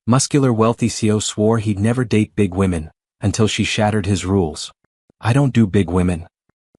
Muscular wealthy CEO swore he'd never date big women, until she shattered his rules. I don't do big women.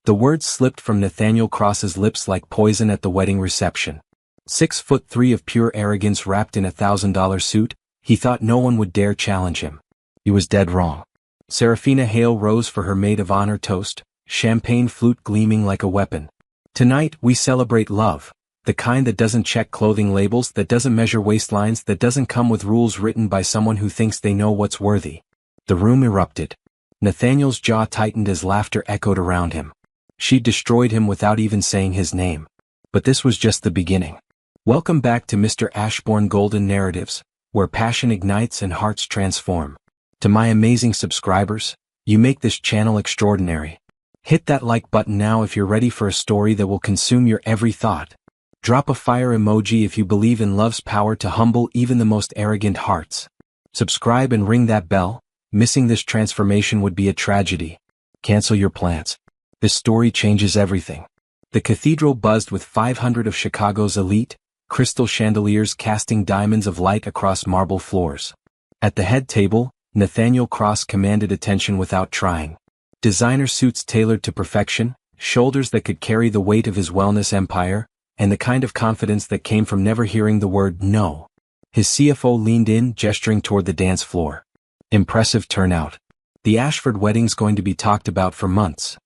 The words slipped from Nathaniel Cross's lips like poison at the wedding reception. 6'3" of pure arrogance wrapped in a $1,000 suit, he thought no one would dare challenge him. He was dead wrong. Serafina Hale rose for her maid of honor toast, champagne flute gleaming like a weapon. Tonight we celebrate love, the kind that doesn't check clothing labels, that doesn't measure waistlines, that doesn't come with rules written by someone who thinks they know what's worthy. The room erupted. Nathaniel's jaw tightened as laughter echoed around him. She'd destroyed him without even saying his name. But this was just the beginning. Welcome back to Mr. Ashbourne Golden Narratives, where passion ignites and hearts transform. To my amazing subscribers, you make this channel extraordinary. Hit that like button now if you're ready for a story that will consume your every thought. Drop a fire emoji if you believe in love's power to humble even the most arrogant hearts. Subscribe and ring that bell. Missing this transformation would be a tragedy. Cancel your plans. This story changes everything. The cathedral buzzed with 500 of Chicago's elite, crystal chandeliers casting diamonds of light across marble floors. At the head table, Nathaniel Cross commanded attention without trying. Designer suits tailored to perfection, shoulders that could carry the weight of his wellness empire, and the kind of confidence that came from never hearing the word no. His CFO leaned in, gesturing toward the dance floor. Impressive turnout. The Ashford wedding's going to be talked about for months.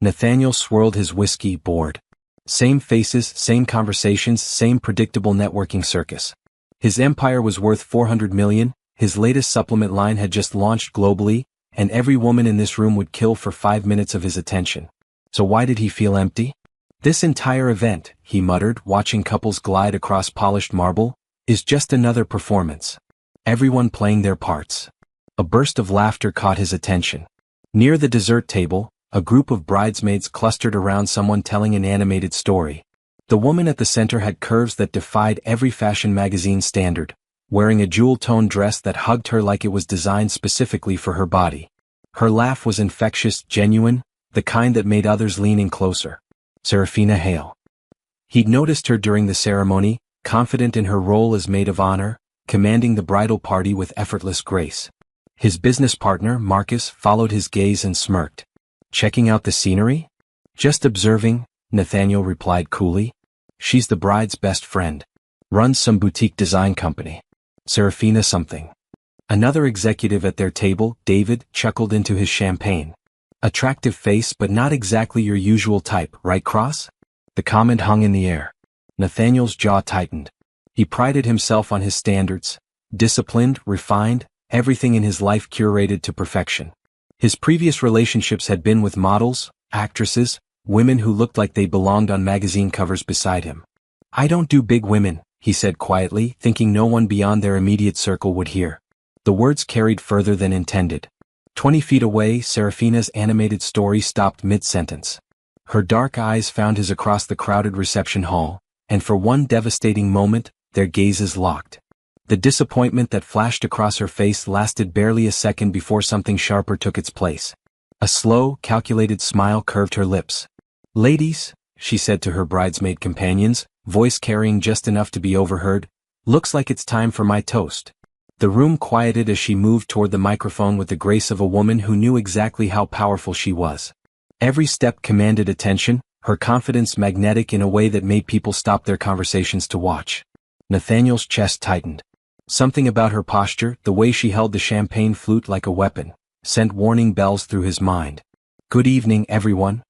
Nathaniel swirled his whiskey, bored. Same faces, same conversations, same predictable networking circus. His empire was worth $400 million, his latest supplement line had just launched globally, and every woman in this room would kill for 5 minutes of his attention. So why did he feel empty? This entire event, he muttered, watching couples glide across polished marble, is just another performance. Everyone playing their parts. A burst of laughter caught his attention. Near the dessert table, a group of bridesmaids clustered around someone telling an animated story. The woman at the center had curves that defied every fashion magazine standard, wearing a jewel-toned dress that hugged her like it was designed specifically for her body. Her laugh was infectious, genuine, the kind that made others lean in closer. Serafina Hale. He'd noticed her during the ceremony, confident in her role as maid of honor, commanding the bridal party with effortless grace. His business partner, Marcus, followed his gaze and smirked. Checking out the scenery? Just observing, Nathaniel replied coolly. She's the bride's best friend. Runs some boutique design company. Serafina something. Another executive at their table, David, chuckled into his champagne. Attractive face but not exactly your usual type, right Cross? The comment hung in the air. Nathaniel's jaw tightened. He prided himself on his standards. Disciplined, refined, everything in his life curated to perfection. His previous relationships had been with models, actresses, women who looked like they belonged on magazine covers beside him. I don't do big women, he said quietly, thinking no one beyond their immediate circle would hear. The words carried further than intended. 20 feet away, Serafina's animated story stopped mid-sentence. Her dark eyes found his across the crowded reception hall, and for one devastating moment, their gazes locked. The disappointment that flashed across her face lasted barely a second before something sharper took its place. A slow, calculated smile curved her lips. Ladies, she said to her bridesmaid companions, voice carrying just enough to be overheard, looks like it's time for my toast. The room quieted as she moved toward the microphone with the grace of a woman who knew exactly how powerful she was. Every step commanded attention, her confidence magnetic in a way that made people stop their conversations to watch. Nathaniel's chest tightened. Something about her posture, the way she held the champagne flute like a weapon, sent warning bells through his mind. Good evening, everyone.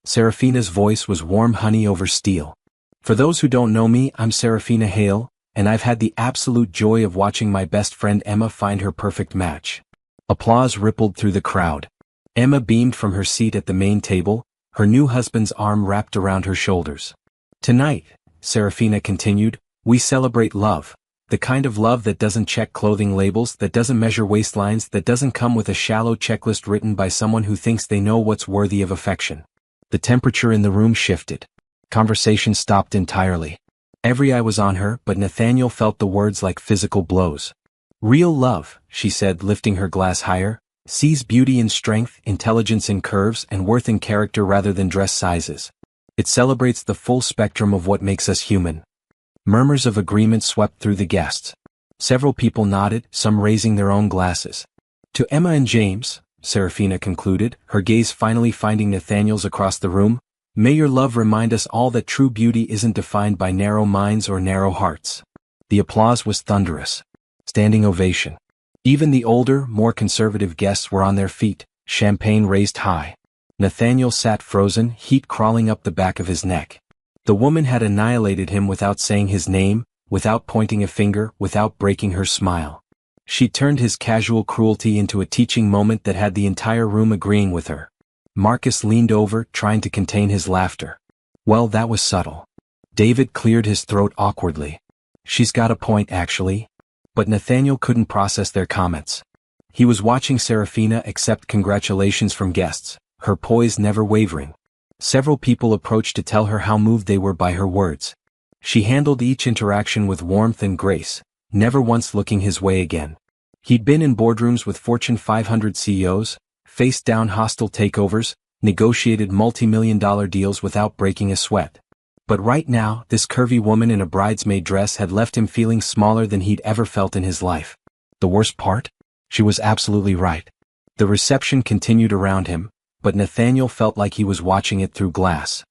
Serafina's voice was warm honey over steel. For those who don't know me, I'm Serafina Hale, and I've had the absolute joy of watching my best friend Emma find her perfect match. Applause rippled through the crowd. Emma beamed from her seat at the main table, her new husband's arm wrapped around her shoulders. Tonight, Serafina continued, we celebrate love. The kind of love that doesn't check clothing labels, that doesn't measure waistlines, that doesn't come with a shallow checklist written by someone who thinks they know what's worthy of affection. The temperature in the room shifted. Conversation stopped entirely. Every eye was on her, but Nathaniel felt the words like physical blows. Real love, she said, lifting her glass higher, sees beauty in strength, intelligence in curves, and worth in character rather than dress sizes. It celebrates the full spectrum of what makes us human. Murmurs of agreement swept through the guests. Several people nodded, some raising their own glasses. To Emma and James, Serafina concluded, her gaze finally finding Nathaniel's across the room, may your love remind us all that true beauty isn't defined by narrow minds or narrow hearts. The applause was thunderous. Standing ovation. Even the older, more conservative guests were on their feet, champagne raised high. Nathaniel sat frozen, heat crawling up the back of his neck. The woman had annihilated him without saying his name, without pointing a finger, without breaking her smile. She turned his casual cruelty into a teaching moment that had the entire room agreeing with her. Marcus leaned over, trying to contain his laughter. Well, that was subtle. David cleared his throat awkwardly. She's got a point, actually. But Nathaniel couldn't process their comments. He was watching Serafina accept congratulations from guests, her poise never wavering. Several people approached to tell her how moved they were by her words. She handled each interaction with warmth and grace, never once looking his way again. He'd been in boardrooms with Fortune 500 CEOs, faced down hostile takeovers, negotiated multi-million-dollar deals without breaking a sweat. But right now, this curvy woman in a bridesmaid dress had left him feeling smaller than he'd ever felt in his life. The worst part? She was absolutely right. The reception continued around him, but Nathaniel felt like he was watching it through glass.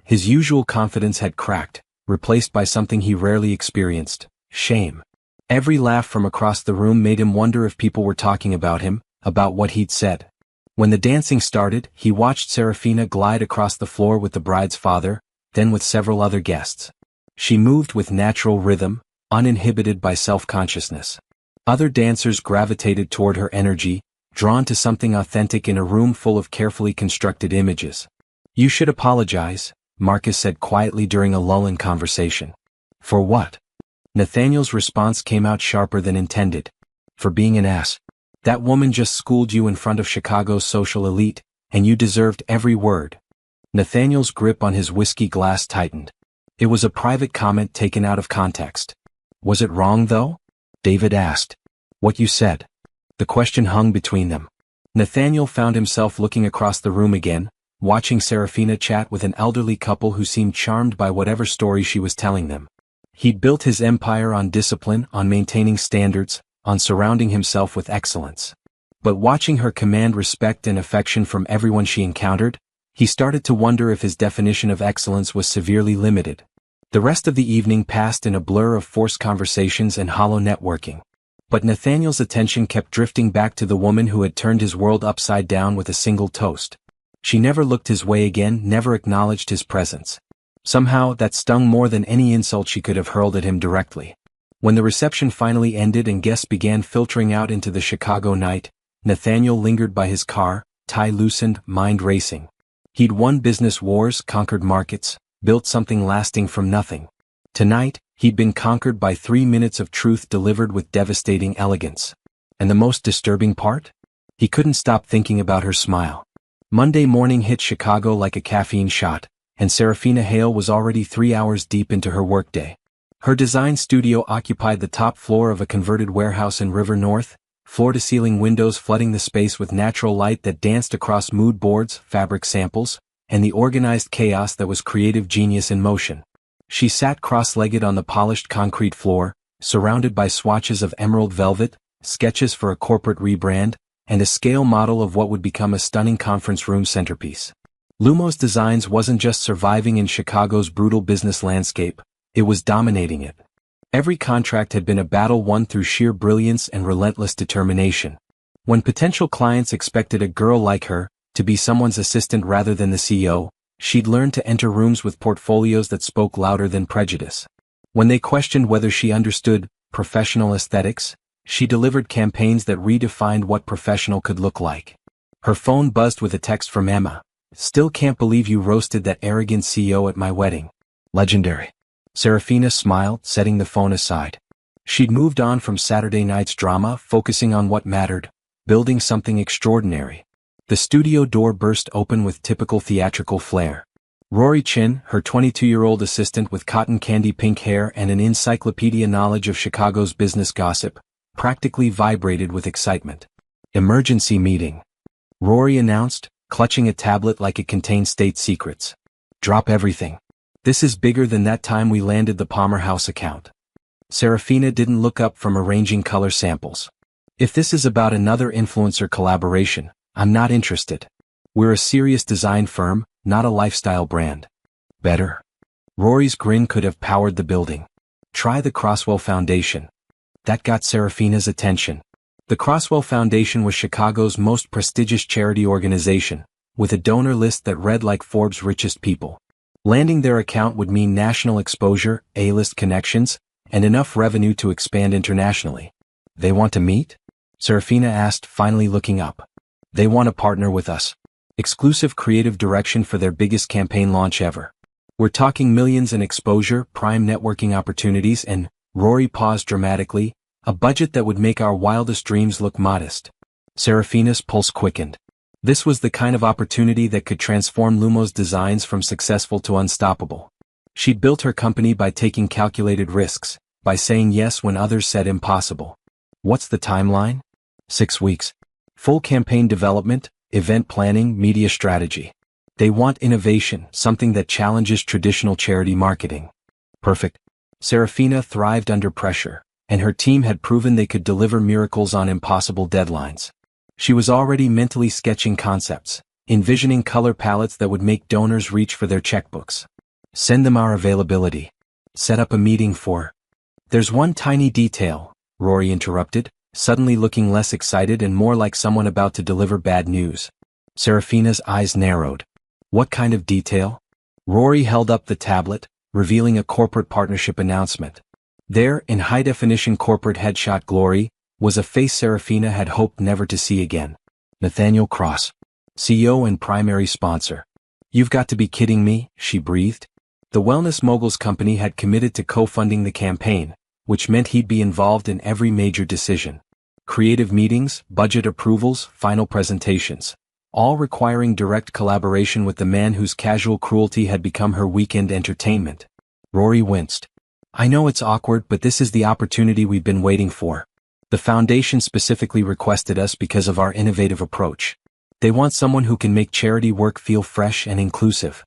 His usual confidence had cracked, replaced by something he rarely experienced: shame. Every laugh from across the room made him wonder if people were talking about him, about what he'd said. When the dancing started, he watched Serafina glide across the floor with the bride's father, then with several other guests. She moved with natural rhythm, uninhibited by self-consciousness. Other dancers gravitated toward her energy, drawn to something authentic in a room full of carefully constructed images. You should apologize, Marcus said quietly during a lull in conversation. For what? Nathaniel's response came out sharper than intended. For being an ass. That woman just schooled you in front of Chicago's social elite, and you deserved every word. Nathaniel's grip on his whiskey glass tightened. It was a private comment taken out of context. Was it wrong, though? David asked. What you said. The question hung between them. Nathaniel found himself looking across the room again, watching Serafina chat with an elderly couple who seemed charmed by whatever story she was telling them. He'd built his empire on discipline, on maintaining standards, on surrounding himself with excellence. But watching her command respect and affection from everyone she encountered, he started to wonder if his definition of excellence was severely limited. The rest of the evening passed in a blur of forced conversations and hollow networking. But Nathaniel's attention kept drifting back to the woman who had turned his world upside down with a single toast. She never looked his way again, never acknowledged his presence. Somehow, that stung more than any insult she could have hurled at him directly. When the reception finally ended and guests began filtering out into the Chicago night, Nathaniel lingered by his car, tie loosened, mind racing. He'd won business wars, conquered markets, built something lasting from nothing. Tonight, he'd been conquered by 3 minutes of truth delivered with devastating elegance. And the most disturbing part? He couldn't stop thinking about her smile. Monday morning hit Chicago like a caffeine shot, and Serafina Hale was already 3 hours deep into her workday. Her design studio occupied the top floor of a converted warehouse in River North, floor-to-ceiling windows flooding the space with natural light that danced across mood boards, fabric samples, and the organized chaos that was creative genius in motion. She sat cross-legged on the polished concrete floor, surrounded by swatches of emerald velvet, sketches for a corporate rebrand, and a scale model of what would become a stunning conference room centerpiece. Lumos Designs wasn't just surviving in Chicago's brutal business landscape, it was dominating it. Every contract had been a battle won through sheer brilliance and relentless determination. When potential clients expected a girl like her to be someone's assistant rather than the CEO, she'd learned to enter rooms with portfolios that spoke louder than prejudice. When they questioned whether she understood professional aesthetics, she delivered campaigns that redefined what professional could look like. Her phone buzzed with a text from Emma. Still can't believe you roasted that arrogant CEO at my wedding. Legendary. Serafina smiled, setting the phone aside. She'd moved on from Saturday night's drama, focusing on what mattered, building something extraordinary. The studio door burst open with typical theatrical flair. Rory Chin, her 22-year-old assistant with cotton candy pink hair and an encyclopedia knowledge of Chicago's business gossip, practically vibrated with excitement. Emergency meeting. Rory announced, clutching a tablet like it contained state secrets. Drop everything. This is bigger than that time we landed the Palmer House account. Serafina didn't look up from arranging color samples. If this is about another influencer collaboration, I'm not interested. We're a serious design firm, not a lifestyle brand. Better? Rory's grin could have powered the building. Try the Crosswell Foundation. That got Serafina's attention. The Crosswell Foundation was Chicago's most prestigious charity organization, with a donor list that read like Forbes' richest people. Landing their account would mean national exposure, A-list connections, and enough revenue to expand internationally. They want to meet? Serafina asked, finally looking up. They want to partner with us. Exclusive creative direction for their biggest campaign launch ever. We're talking millions in exposure, prime networking opportunities, and, Rory paused dramatically, a budget that would make our wildest dreams look modest. Serafina's pulse quickened. This was the kind of opportunity that could transform Lumos Designs from successful to unstoppable. She'd built her company by taking calculated risks, by saying yes when others said impossible. What's the timeline? 6 weeks. Full campaign development, event planning, media strategy. They want innovation, something that challenges traditional charity marketing. Perfect. Serafina thrived under pressure, and her team had proven they could deliver miracles on impossible deadlines. She was already mentally sketching concepts, envisioning color palettes that would make donors reach for their checkbooks. Send them our availability. Set up a meeting for... There's one tiny detail, Rory interrupted, suddenly looking less excited and more like someone about to deliver bad news. Serafina's eyes narrowed. What kind of detail? Rory held up the tablet, revealing a corporate partnership announcement. There, in high-definition corporate headshot glory, was a face Serafina had hoped never to see again. Nathaniel Cross, CEO and primary sponsor. You've got to be kidding me, she breathed. The Wellness Moguls company had committed to co-funding the campaign, which meant he'd be involved in every major decision. Creative meetings, budget approvals, final presentations. All requiring direct collaboration with the man whose casual cruelty had become her weekend entertainment. Rory winced. I know it's awkward, but this is the opportunity we've been waiting for. The foundation specifically requested us because of our innovative approach. They want someone who can make charity work feel fresh and inclusive.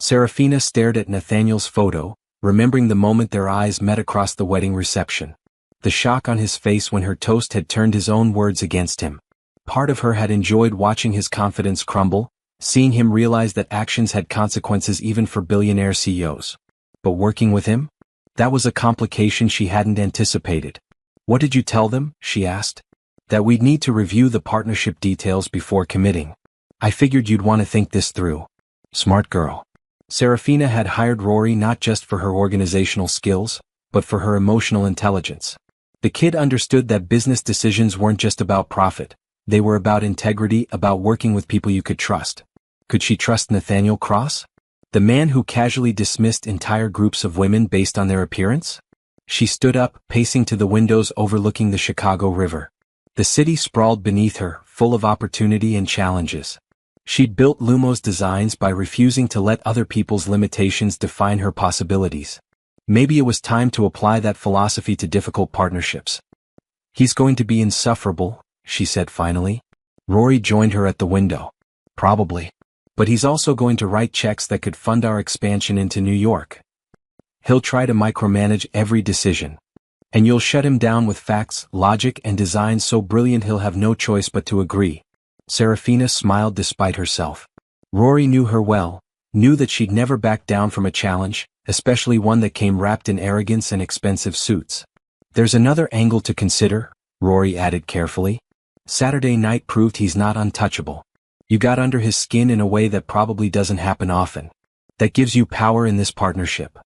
Serafina stared at Nathaniel's photo, remembering the moment their eyes met across the wedding reception. The shock on his face when her toast had turned his own words against him. Part of her had enjoyed watching his confidence crumble, seeing him realize that actions had consequences even for billionaire CEOs. But working with him? That was a complication she hadn't anticipated. What did you tell them? She asked. That we'd need to review the partnership details before committing. I figured you'd want to think this through. Smart girl. Serafina had hired Rory not just for her organizational skills, but for her emotional intelligence. The kid understood that business decisions weren't just about profit. They were about integrity, about working with people you could trust. Could she trust Nathaniel Cross? The man who casually dismissed entire groups of women based on their appearance? She stood up, pacing to the windows overlooking the Chicago River. The city sprawled beneath her, full of opportunity and challenges. She'd built Lumos Designs by refusing to let other people's limitations define her possibilities. Maybe it was time to apply that philosophy to difficult partnerships. He's going to be insufferable, she said finally. Rory joined her at the window. Probably. But he's also going to write checks that could fund our expansion into New York. He'll try to micromanage every decision. And you'll shut him down with facts, logic, and designs so brilliant he'll have no choice but to agree. Serafina smiled despite herself. Rory knew her well, knew that she'd never back down from a challenge, especially one that came wrapped in arrogance and expensive suits. There's another angle to consider, Rory added carefully. Saturday night proved he's not untouchable. You got under his skin in a way that probably doesn't happen often. That gives you power in this partnership.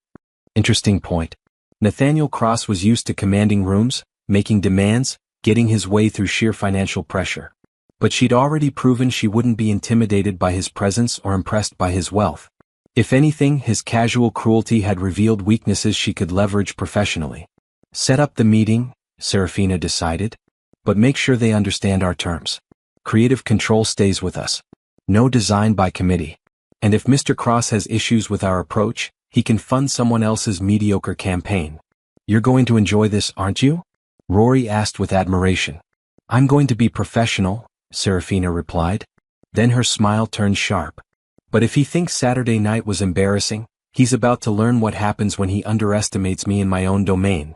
Interesting point. Nathaniel Cross was used to commanding rooms, making demands, getting his way through sheer financial pressure. But she'd already proven she wouldn't be intimidated by his presence or impressed by his wealth. If anything, his casual cruelty had revealed weaknesses she could leverage professionally. Set up the meeting, Serafina decided. But make sure they understand our terms. Creative control stays with us. No design by committee. And if Mr. Cross has issues with our approach, he can fund someone else's mediocre campaign. You're going to enjoy this, aren't you? Rory asked with admiration. I'm going to be professional, Serafina replied. Then her smile turned sharp. But if he thinks Saturday night was embarrassing, he's about to learn what happens when he underestimates me in my own domain.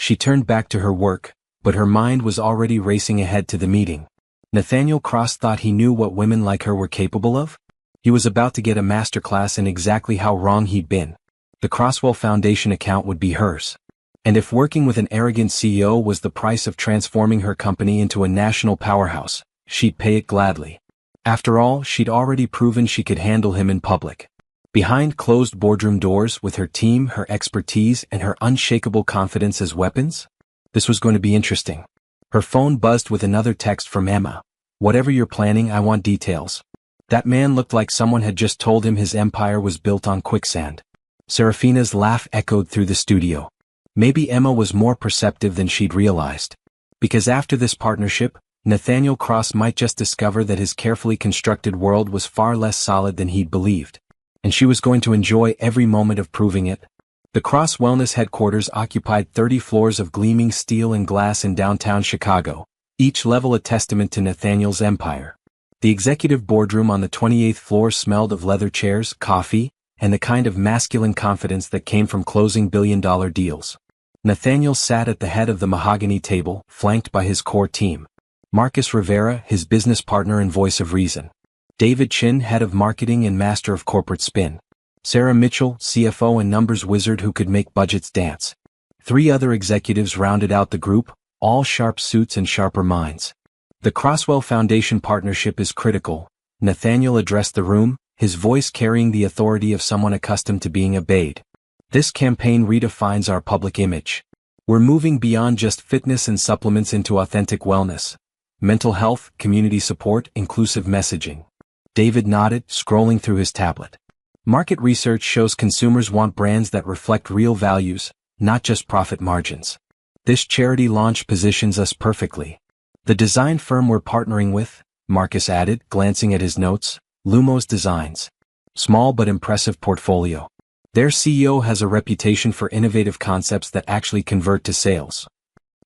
She turned back to her work, but her mind was already racing ahead to the meeting. Nathaniel Cross thought he knew what women like her were capable of? He was about to get a masterclass in exactly how wrong he'd been. The Crosswell Foundation account would be hers. And if working with an arrogant CEO was the price of transforming her company into a national powerhouse, she'd pay it gladly. After all, she'd already proven she could handle him in public. Behind closed boardroom doors, with her team, her expertise, and her unshakable confidence as weapons? This was going to be interesting. Her phone buzzed with another text from Emma. "Whatever you're planning, I want details." That man looked like someone had just told him his empire was built on quicksand. Serafina's laugh echoed through the studio. Maybe Emma was more perceptive than she'd realized. Because after this partnership, Nathaniel Cross might just discover that his carefully constructed world was far less solid than he'd believed. And she was going to enjoy every moment of proving it. The Cross Wellness headquarters occupied 30 floors of gleaming steel and glass in downtown Chicago, each level a testament to Nathaniel's empire. The executive boardroom on the 28th floor smelled of leather chairs, coffee, and the kind of masculine confidence that came from closing billion-dollar deals. Nathaniel sat at the head of the mahogany table, flanked by his core team. Marcus Rivera, his business partner and voice of reason. David Chin, head of marketing and master of corporate spin. Sarah Mitchell, CFO and numbers wizard who could make budgets dance. 3 other executives rounded out the group, all sharp suits and sharper minds. The Crosswell Foundation partnership is critical, Nathaniel addressed the room, his voice carrying the authority of someone accustomed to being obeyed. This campaign redefines our public image. We're moving beyond just fitness and supplements into authentic wellness, mental health, community support, inclusive messaging. David nodded, scrolling through his tablet. Market research shows consumers want brands that reflect real values, not just profit margins. This charity launch positions us perfectly. The design firm we're partnering with, Marcus added, glancing at his notes, Lumos Designs. Small but impressive portfolio. Their CEO has a reputation for innovative concepts that actually convert to sales.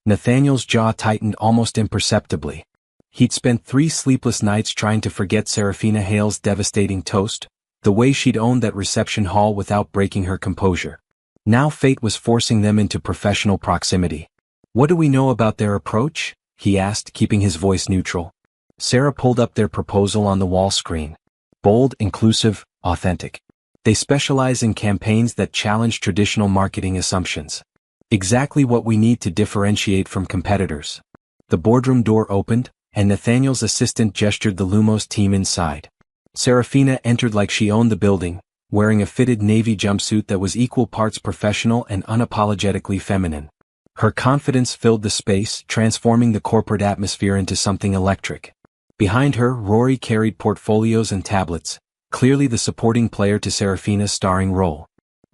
Nathaniel's jaw tightened almost imperceptibly. He'd spent 3 sleepless nights trying to forget Serafina Hale's devastating toast, the way she'd owned that reception hall without breaking her composure. Now fate was forcing them into professional proximity. "What do we know about their approach?" he asked, keeping his voice neutral. Sarah pulled up their proposal on the wall screen. Bold, inclusive, authentic. They specialize in campaigns that challenge traditional marketing assumptions. Exactly what we need to differentiate from competitors. The boardroom door opened, and Nathaniel's assistant gestured the Lumos team inside. Serafina entered like she owned the building, wearing a fitted navy jumpsuit that was equal parts professional and unapologetically feminine. Her confidence filled the space, transforming the corporate atmosphere into something electric. Behind her, Rory carried portfolios and tablets, clearly the supporting player to Serafina's starring role.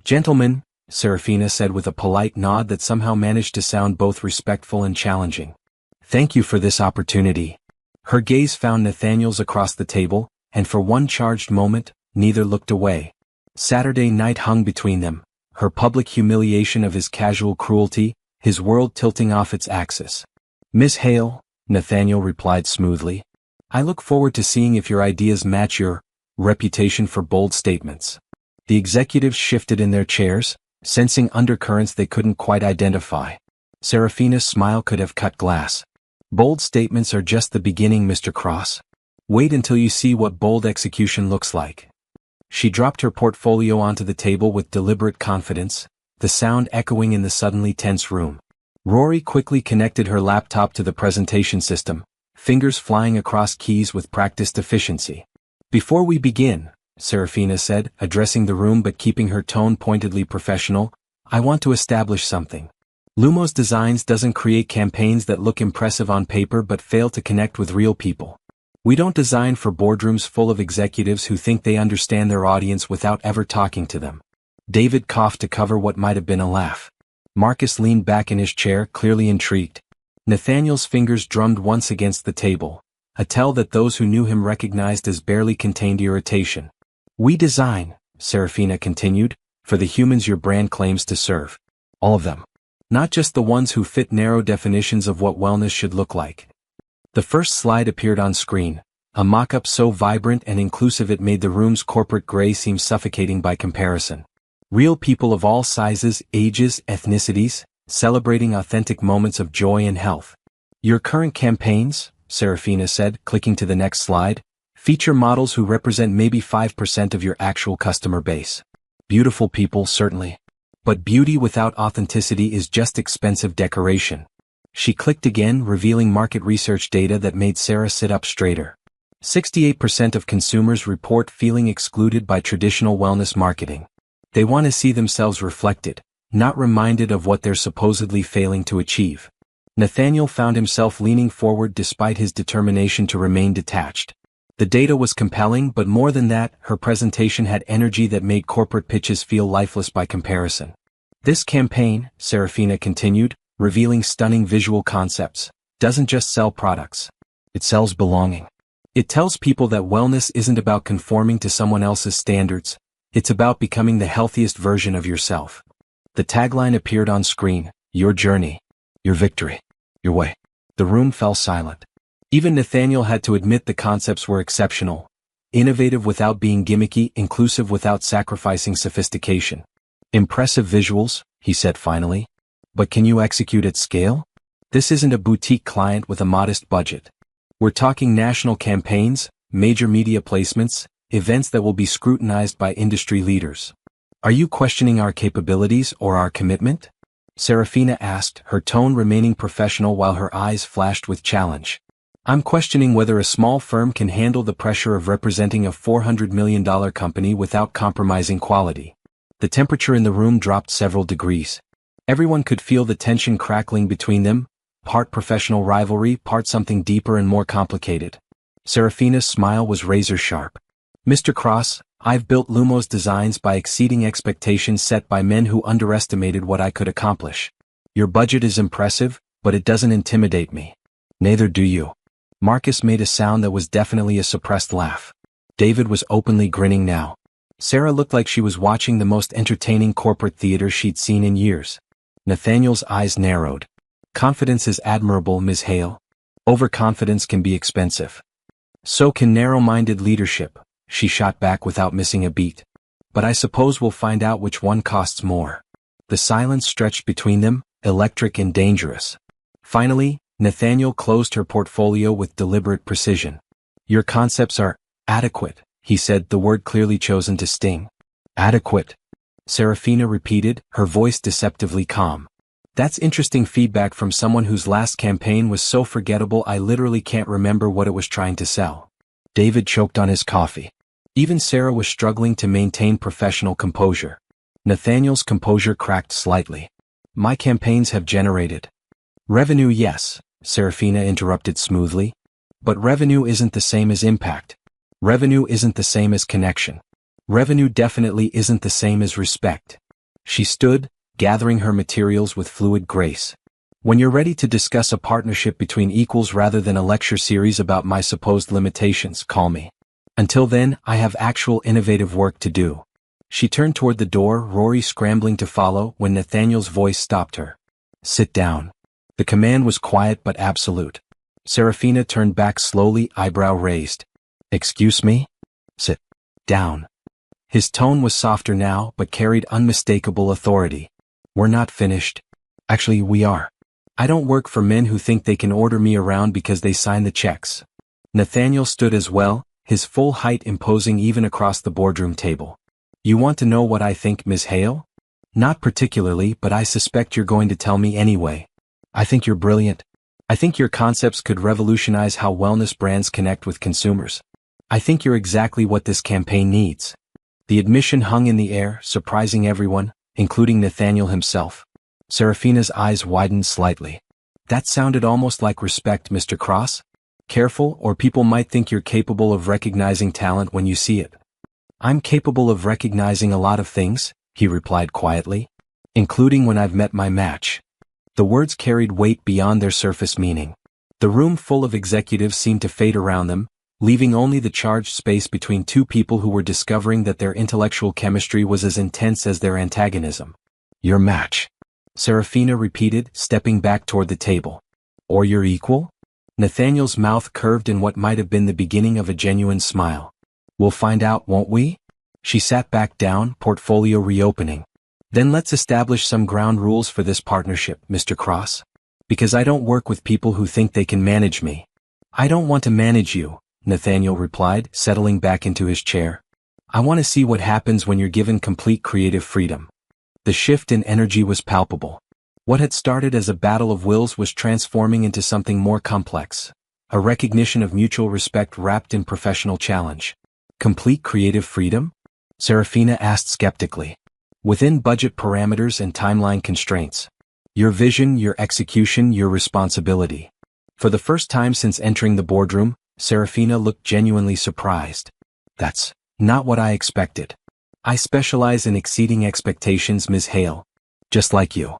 "Gentlemen," Serafina said with a polite nod that somehow managed to sound both respectful and challenging. "Thank you for this opportunity." Her gaze found Nathaniel's across the table, and for one charged moment, neither looked away. Saturday night hung between them, her public humiliation of his casual cruelty, his world tilting off its axis. "Miss Hale," Nathaniel replied smoothly, "I look forward to seeing if your ideas match your reputation for bold statements." The executives shifted in their chairs, sensing undercurrents they couldn't quite identify. Serafina's smile could have cut glass. "Bold statements are just the beginning, Mr. Cross. Wait until you see what bold execution looks like." She dropped her portfolio onto the table with deliberate confidence, the sound echoing in the suddenly tense room. Rory quickly connected her laptop to the presentation system, fingers flying across keys with practiced efficiency. "Before we begin," Serafina said, addressing the room but keeping her tone pointedly professional, "I want to establish something. Lumos Designs doesn't create campaigns that look impressive on paper but fail to connect with real people. We don't design for boardrooms full of executives who think they understand their audience without ever talking to them." David coughed to cover what might have been a laugh. Marcus leaned back in his chair, clearly intrigued. Nathaniel's fingers drummed once against the table, a tell that those who knew him recognized as barely contained irritation. "We design," Serafina continued, "for the humans your brand claims to serve. All of them. Not just the ones who fit narrow definitions of what wellness should look like." The first slide appeared on screen, a mock-up so vibrant and inclusive it made the room's corporate gray seem suffocating by comparison. Real people of all sizes, ages, ethnicities, celebrating authentic moments of joy and health. Your current campaigns, Serafina said, clicking to the next slide, feature models who represent maybe 5% of your actual customer base. Beautiful people, certainly. But beauty without authenticity is just expensive decoration. She clicked again, revealing market research data that made Sarah sit up straighter. 68% of consumers report feeling excluded by traditional wellness marketing. They want to see themselves reflected, not reminded of what they're supposedly failing to achieve. Nathaniel found himself leaning forward despite his determination to remain detached. The data was compelling, but more than that, her presentation had energy that made corporate pitches feel lifeless by comparison. This campaign, Serafina continued, revealing stunning visual concepts, doesn't just sell products. It sells belonging. It tells people that wellness isn't about conforming to someone else's standards, it's about becoming the healthiest version of yourself. The tagline appeared on screen: your journey, your victory, your way. The room fell silent. Even Nathaniel had to admit the concepts were exceptional. Innovative without being gimmicky, inclusive without sacrificing sophistication. Impressive visuals, he said finally. But can you execute at scale? This isn't a boutique client with a modest budget. We're talking national campaigns, major media placements, events that will be scrutinized by industry leaders. Are you questioning our capabilities or our commitment? Serafina asked, her tone remaining professional while her eyes flashed with challenge. I'm questioning whether a small firm can handle the pressure of representing a $400 million company without compromising quality. The temperature in the room dropped several degrees. Everyone could feel the tension crackling between them, part professional rivalry, part something deeper and more complicated. Serafina's smile was razor-sharp. Mr. Cross, I've built Lumos designs by exceeding expectations set by men who underestimated what I could accomplish. Your budget is impressive, but it doesn't intimidate me. Neither do you. Marcus made a sound that was definitely a suppressed laugh. David was openly grinning now. Sarah looked like she was watching the most entertaining corporate theater she'd seen in years. Nathaniel's eyes narrowed. Confidence is admirable, Ms. Hale. Overconfidence can be expensive. So can narrow-minded leadership, she shot back without missing a beat. But I suppose we'll find out which one costs more. The silence stretched between them, electric and dangerous. Finally, Nathaniel closed her portfolio with deliberate precision. Your concepts are adequate, he said, the word clearly chosen to sting. Adequate. Serafina repeated, her voice deceptively calm. That's interesting feedback from someone whose last campaign was so forgettable I literally can't remember what it was trying to sell. David choked on his coffee. Even Sarah was struggling to maintain professional composure. Nathaniel's composure cracked slightly. My campaigns have generated revenue, yes, Serafina interrupted smoothly. But revenue isn't the same as impact. Revenue isn't the same as connection. Revenue definitely isn't the same as respect. She stood, gathering her materials with fluid grace. When you're ready to discuss a partnership between equals rather than a lecture series about my supposed limitations, call me. Until then, I have actual innovative work to do. She turned toward the door, Rory scrambling to follow, when Nathaniel's voice stopped her. Sit down. The command was quiet but absolute. Serafina turned back slowly, eyebrow raised. Excuse me? Sit down. His tone was softer now, but carried unmistakable authority. We're not finished. Actually, we are. I don't work for men who think they can order me around because they sign the checks. Nathaniel stood as well, his full height imposing even across the boardroom table. You want to know what I think, Ms. Hale? Not particularly, but I suspect you're going to tell me anyway. I think you're brilliant. I think your concepts could revolutionize how wellness brands connect with consumers. I think you're exactly what this campaign needs. The admission hung in the air, surprising everyone, including Nathaniel himself. Serafina's eyes widened slightly. That sounded almost like respect, Mr. Cross. Careful, or people might think you're capable of recognizing talent when you see it. I'm capable of recognizing a lot of things, he replied quietly, including when I've met my match. The words carried weight beyond their surface meaning. The room full of executives seemed to fade around them, leaving only the charged space between two people who were discovering that their intellectual chemistry was as intense as their antagonism. Your match, Serafina repeated, stepping back toward the table. Or your equal? Nathaniel's mouth curved in what might have been the beginning of a genuine smile. We'll find out, won't we? She sat back down, portfolio reopening. Then let's establish some ground rules for this partnership, Mr. Cross. Because I don't work with people who think they can manage me. I don't want to manage you, Nathaniel replied, settling back into his chair. I want to see what happens when you're given complete creative freedom. The shift in energy was palpable. What had started as a battle of wills was transforming into something more complex. A recognition of mutual respect wrapped in professional challenge. Complete creative freedom? Serafina asked skeptically. Within budget parameters and timeline constraints. Your vision, your execution, your responsibility. For the first time since entering the boardroom, Serafina looked genuinely surprised. That's not what I expected. I specialize in exceeding expectations, Ms. Hale. Just like you.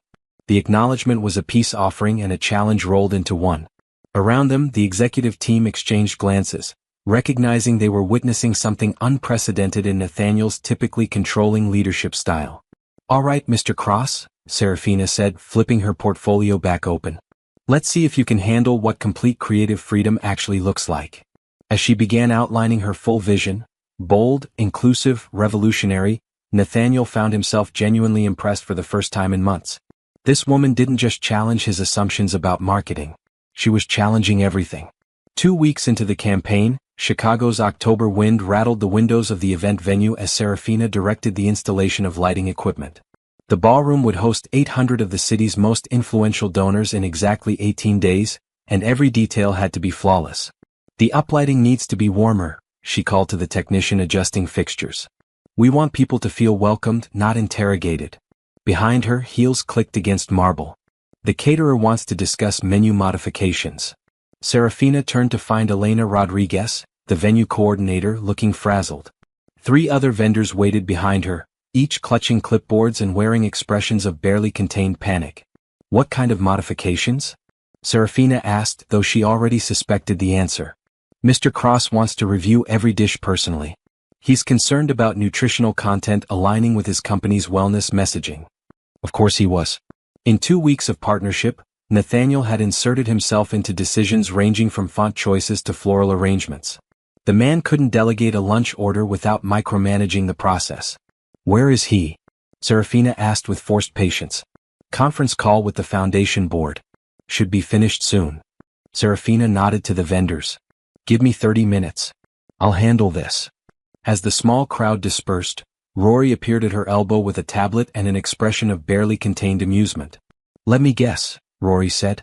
The acknowledgement was a peace offering and a challenge rolled into one. Around them, the executive team exchanged glances, recognizing they were witnessing something unprecedented in Nathaniel's typically controlling leadership style. All right, Mr. Cross, Serafina said, flipping her portfolio back open. Let's see if you can handle what complete creative freedom actually looks like. As she began outlining her full vision, bold, inclusive, revolutionary, Nathaniel found himself genuinely impressed for the first time in months. This woman didn't just challenge his assumptions about marketing. She was challenging everything. 2 weeks into the campaign, Chicago's October wind rattled the windows of the event venue as Serafina directed the installation of lighting equipment. The ballroom would host 800 of the city's most influential donors in exactly 18 days, and every detail had to be flawless. The uplighting needs to be warmer, she called to the technician adjusting fixtures. We want people to feel welcomed, not interrogated. Behind her, heels clicked against marble. The caterer wants to discuss menu modifications. Serafina turned to find Elena Rodriguez, the venue coordinator, looking frazzled. 3 other vendors waited behind her, each clutching clipboards and wearing expressions of barely contained panic. What kind of modifications? Serafina asked, though she already suspected the answer. Mr. Cross wants to review every dish personally. He's concerned about nutritional content aligning with his company's wellness messaging. Of course he was. In 2 weeks of partnership, Nathaniel had inserted himself into decisions ranging from font choices to floral arrangements. The man couldn't delegate a lunch order without micromanaging the process. Where is he? Serafina asked with forced patience. Conference call with the foundation board. Should be finished soon. Serafina nodded to the vendors. Give me 30 minutes. I'll handle this. As the small crowd dispersed, Rory appeared at her elbow with a tablet and an expression of barely contained amusement. Let me guess, Rory said.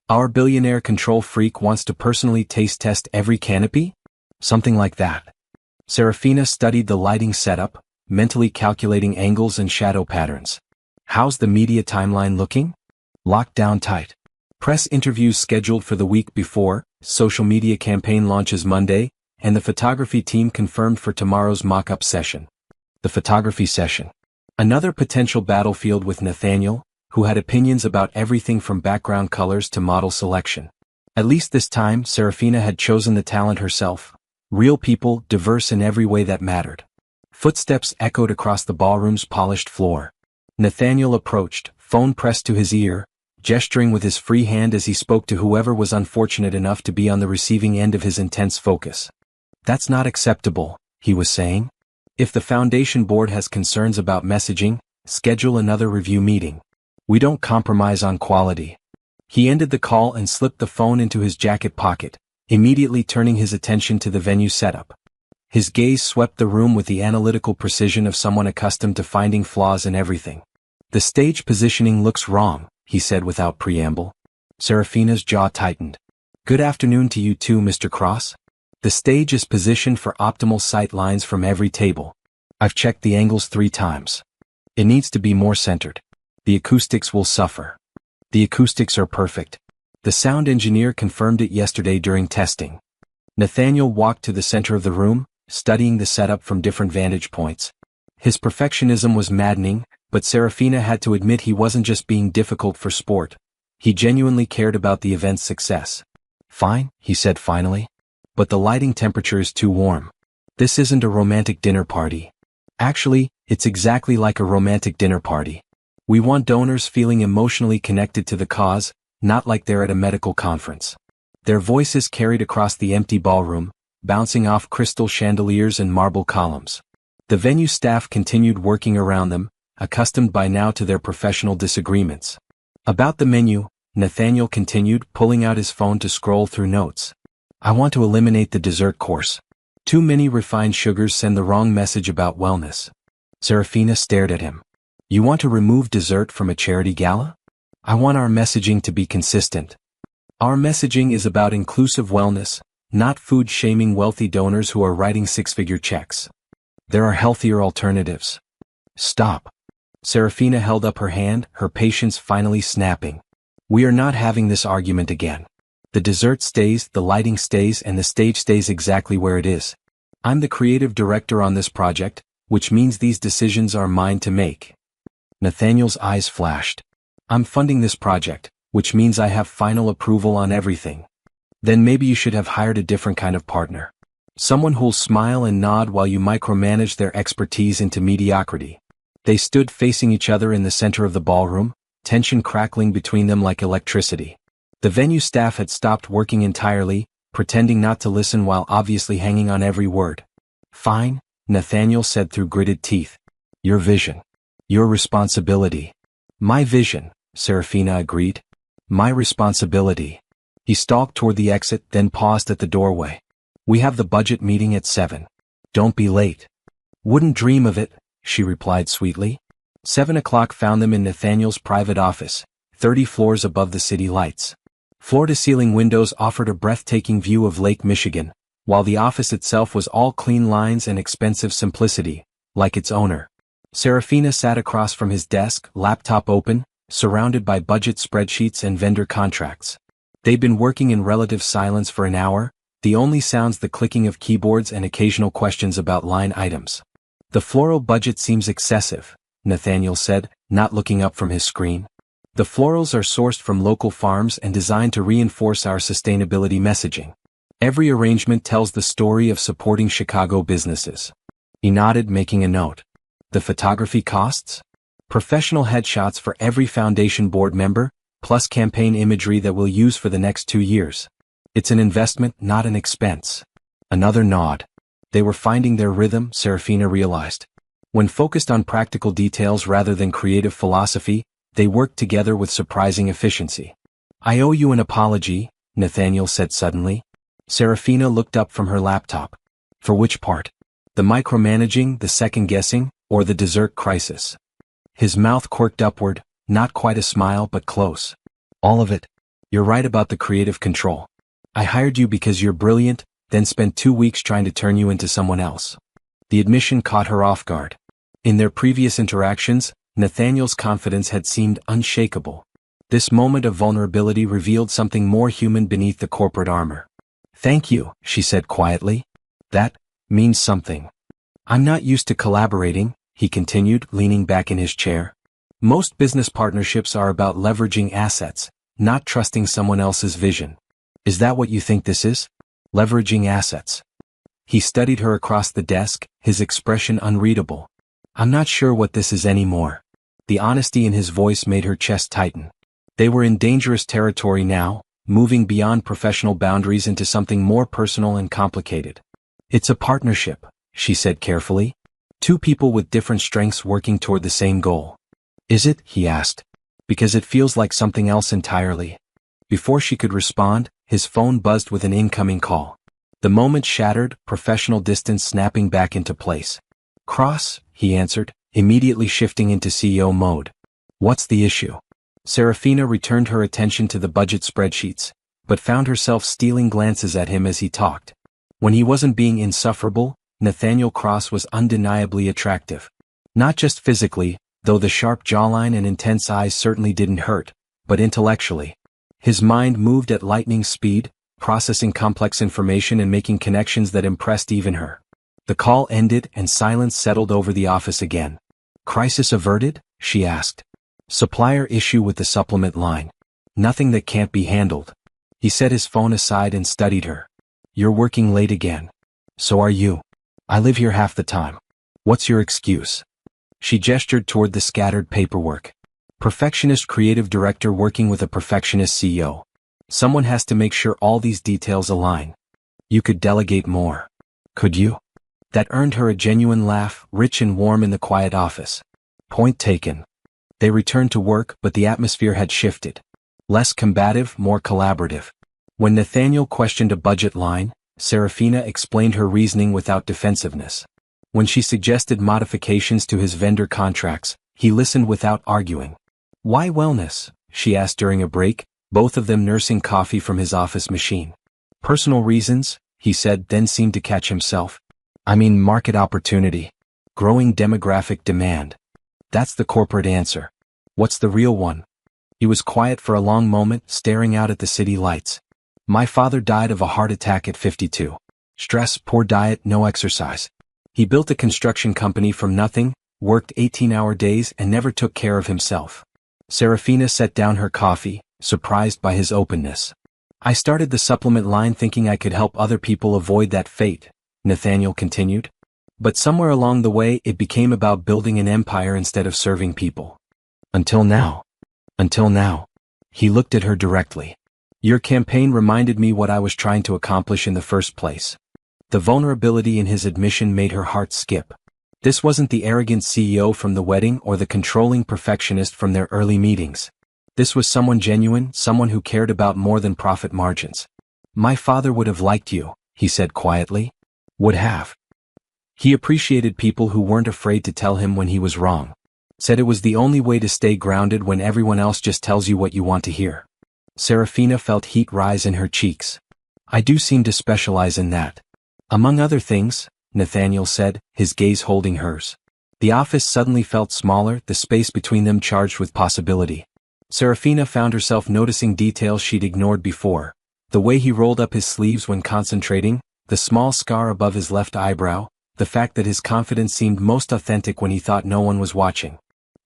Our billionaire control freak wants to personally taste test every canopy? Something like that. Serafina studied the lighting setup, mentally calculating angles and shadow patterns. How's the media timeline looking? Locked down tight. Press interviews scheduled for the week before, social media campaign launches Monday, and the photography team confirmed for tomorrow's mock-up session. The photography session. Another potential battlefield with Nathaniel, who had opinions about everything from background colors to model selection. At least this time, Serafina had chosen the talent herself. Real people, diverse in every way that mattered. Footsteps echoed across the ballroom's polished floor. Nathaniel approached, phone pressed to his ear, gesturing with his free hand as he spoke to whoever was unfortunate enough to be on the receiving end of his intense focus. That's not acceptable, he was saying. If the foundation board has concerns about messaging, schedule another review meeting. We don't compromise on quality. He ended the call and slipped the phone into his jacket pocket, immediately turning his attention to the venue setup. His gaze swept the room with the analytical precision of someone accustomed to finding flaws in everything. The stage positioning looks wrong, he said without preamble. Serafina's jaw tightened. Good afternoon to you too, Mr. Cross. The stage is positioned for optimal sight lines from every table. I've checked the angles 3 times. It needs to be more centered. The acoustics will suffer. The acoustics are perfect. The sound engineer confirmed it yesterday during testing. Nathaniel walked to the center of the room, studying the setup from different vantage points. His perfectionism was maddening, but Serafina had to admit he wasn't just being difficult for sport. He genuinely cared about the event's success. Fine, he said finally. But the lighting temperature is too warm. This isn't a romantic dinner party. Actually, it's exactly like a romantic dinner party. We want donors feeling emotionally connected to the cause, not like they're at a medical conference. Their voices carried across the empty ballroom, bouncing off crystal chandeliers and marble columns. The venue staff continued working around them, accustomed by now to their professional disagreements. About the menu, Nathaniel continued, pulling out his phone to scroll through notes. I want to eliminate the dessert course. Too many refined sugars send the wrong message about wellness. Serafina stared at him. You want to remove dessert from a charity gala? I want our messaging to be consistent. Our messaging is about inclusive wellness, not food-shaming wealthy donors who are writing six-figure checks. There are healthier alternatives. Stop. Serafina held up her hand, her patience finally snapping. We are not having this argument again. The dessert stays, the lighting stays, and the stage stays exactly where it is. I'm the creative director on this project, which means these decisions are mine to make. Nathaniel's eyes flashed. I'm funding this project, which means I have final approval on everything. Then maybe you should have hired a different kind of partner. Someone who'll smile and nod while you micromanage their expertise into mediocrity. They stood facing each other in the center of the ballroom, tension crackling between them like electricity. The venue staff had stopped working entirely, pretending not to listen while obviously hanging on every word. Fine, Nathaniel said through gritted teeth. Your vision. Your responsibility. My vision, Serafina agreed. My responsibility. He stalked toward the exit, then paused at the doorway. We have the budget meeting at 7. Don't be late. Wouldn't dream of it, she replied sweetly. 7 o'clock found them in Nathaniel's private office, 30 floors above the city lights. Floor-to-ceiling windows offered a breathtaking view of Lake Michigan, while the office itself was all clean lines and expensive simplicity, like its owner. Serafina sat across from his desk, laptop open, surrounded by budget spreadsheets and vendor contracts. They'd been working in relative silence for an hour, the only sounds the clicking of keyboards and occasional questions about line items. The floral budget seems excessive, Nathaniel said, not looking up from his screen. The florals are sourced from local farms and designed to reinforce our sustainability messaging. Every arrangement tells the story of supporting Chicago businesses. He nodded, making a note. The photography costs? Professional headshots for every foundation board member, plus campaign imagery that we'll use for the next 2 years. It's an investment, not an expense. Another nod. They were finding their rhythm, Serafina realized. When focused on practical details rather than creative philosophy, they worked together with surprising efficiency. I owe you an apology, Nathaniel said suddenly. Serafina looked up from her laptop. For which part? The micromanaging, the second-guessing, or the dessert crisis? His mouth quirked upward, not quite a smile but close. All of it. You're right about the creative control. I hired you because you're brilliant, then spent 2 weeks trying to turn you into someone else. The admission caught her off guard. In their previous interactions, Nathaniel's confidence had seemed unshakable. This moment of vulnerability revealed something more human beneath the corporate armor. Thank you, she said quietly. That means something. I'm not used to collaborating, he continued, leaning back in his chair. Most business partnerships are about leveraging assets, not trusting someone else's vision. Is that what you think this is? Leveraging assets. He studied her across the desk, his expression unreadable. I'm not sure what this is anymore. The honesty in his voice made her chest tighten. They were in dangerous territory now, moving beyond professional boundaries into something more personal and complicated. It's a partnership, she said carefully. 2 people with different strengths working toward the same goal. Is it? He asked. Because it feels like something else entirely. Before she could respond, his phone buzzed with an incoming call. The moment shattered, professional distance snapping back into place. Cross, he answered, immediately shifting into CEO mode. What's the issue? Serafina returned her attention to the budget spreadsheets, but found herself stealing glances at him as he talked. When he wasn't being insufferable, Nathaniel Cross was undeniably attractive. Not just physically, though the sharp jawline and intense eyes certainly didn't hurt, but intellectually. His mind moved at lightning speed, processing complex information and making connections that impressed even her. The call ended and silence settled over the office again. Crisis averted? She asked. Supplier issue with the supplement line. Nothing that can't be handled. He set his phone aside and studied her. You're working late again. So are you. I live here half the time. What's your excuse? She gestured toward the scattered paperwork. Perfectionist creative director working with a perfectionist CEO. Someone has to make sure all these details align. You could delegate more. Could you? That earned her a genuine laugh, rich and warm in the quiet office. Point taken. They returned to work, but the atmosphere had shifted. Less combative, more collaborative. When Nathaniel questioned a budget line, Serafina explained her reasoning without defensiveness. When she suggested modifications to his vendor contracts, he listened without arguing. Why wellness? She asked during a break, both of them nursing coffee from his office machine. Personal reasons, he said, then seemed to catch himself. I mean market opportunity. Growing demographic demand. That's the corporate answer. What's the real one? He was quiet for a long moment, staring out at the city lights. My father died of a heart attack at 52. Stress, poor diet, no exercise. He built a construction company from nothing, worked 18-hour days and never took care of himself. Serafina set down her coffee, surprised by his openness. I started the supplement line thinking I could help other people avoid that fate, Nathaniel continued. But somewhere along the way it became about building an empire instead of serving people. Until now. Until now. He looked at her directly. Your campaign reminded me what I was trying to accomplish in the first place. The vulnerability in his admission made her heart skip. This wasn't the arrogant CEO from the wedding or the controlling perfectionist from their early meetings. This was someone genuine, someone who cared about more than profit margins. My father would have liked you, he said quietly. Would have. He appreciated people who weren't afraid to tell him when he was wrong. Said it was the only way to stay grounded when everyone else just tells you what you want to hear. Serafina felt heat rise in her cheeks. I do seem to specialize in that. Among other things, Nathaniel said, his gaze holding hers. The office suddenly felt smaller, the space between them charged with possibility. Serafina found herself noticing details she'd ignored before. The way he rolled up his sleeves when concentrating, the small scar above his left eyebrow, the fact that his confidence seemed most authentic when he thought no one was watching.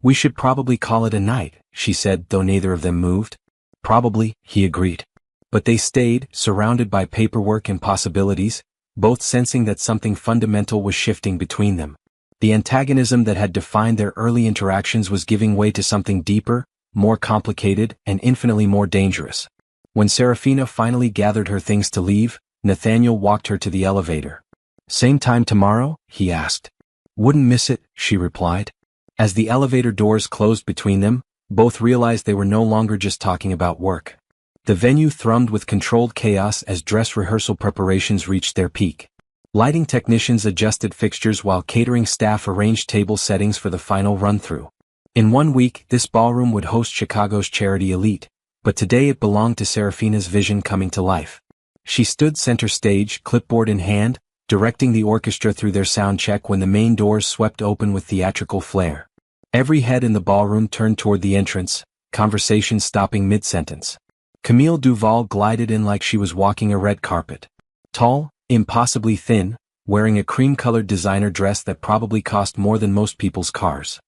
We should probably call it a night, she said, though neither of them moved. Probably, he agreed. But they stayed, surrounded by paperwork and possibilities, both sensing that something fundamental was shifting between them. The antagonism that had defined their early interactions was giving way to something deeper, more complicated, and infinitely more dangerous. When Serafina finally gathered her things to leave, Nathaniel walked her to the elevator. Same time tomorrow? He asked. Wouldn't miss it, she replied. As the elevator doors closed between them, both realized they were no longer just talking about work. The venue thrummed with controlled chaos as dress rehearsal preparations reached their peak. Lighting technicians adjusted fixtures while catering staff arranged table settings for the final run-through. In 1 week, this ballroom would host Chicago's charity elite, but today it belonged to Serafina's vision coming to life. She stood center stage, clipboard in hand, directing the orchestra through their sound check when the main doors swept open with theatrical flair. Every head in the ballroom turned toward the entrance, conversation stopping mid-sentence. Camille Duval glided in like she was walking a red carpet. Tall, impossibly thin, wearing a cream-colored designer dress that probably cost more than most people's cars.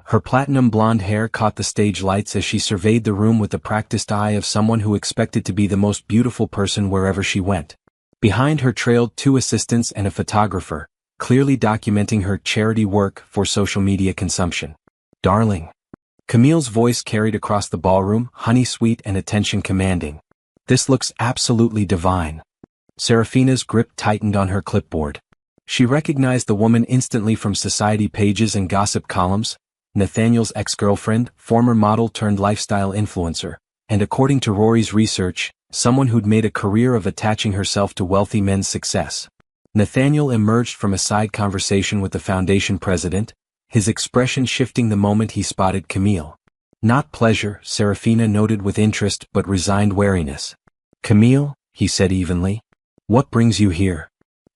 Her platinum blonde hair caught the stage lights as she surveyed the room with the practiced eye of someone who expected to be the most beautiful person wherever she went. Behind her trailed 2 assistants and a photographer, clearly documenting her charity work for social media consumption. Darling. Camille's voice carried across the ballroom, honey-sweet and attention-commanding. This looks absolutely divine. Serafina's grip tightened on her clipboard. She recognized the woman instantly from society pages and gossip columns, Nathaniel's ex-girlfriend, former model turned lifestyle influencer, and according to Rory's research, someone who'd made a career of attaching herself to wealthy men's success. Nathaniel emerged from a side conversation with the foundation president, his expression shifting the moment he spotted Camille. Not pleasure, Serafina noted with interest but resigned wariness. Camille, he said evenly. What brings you here?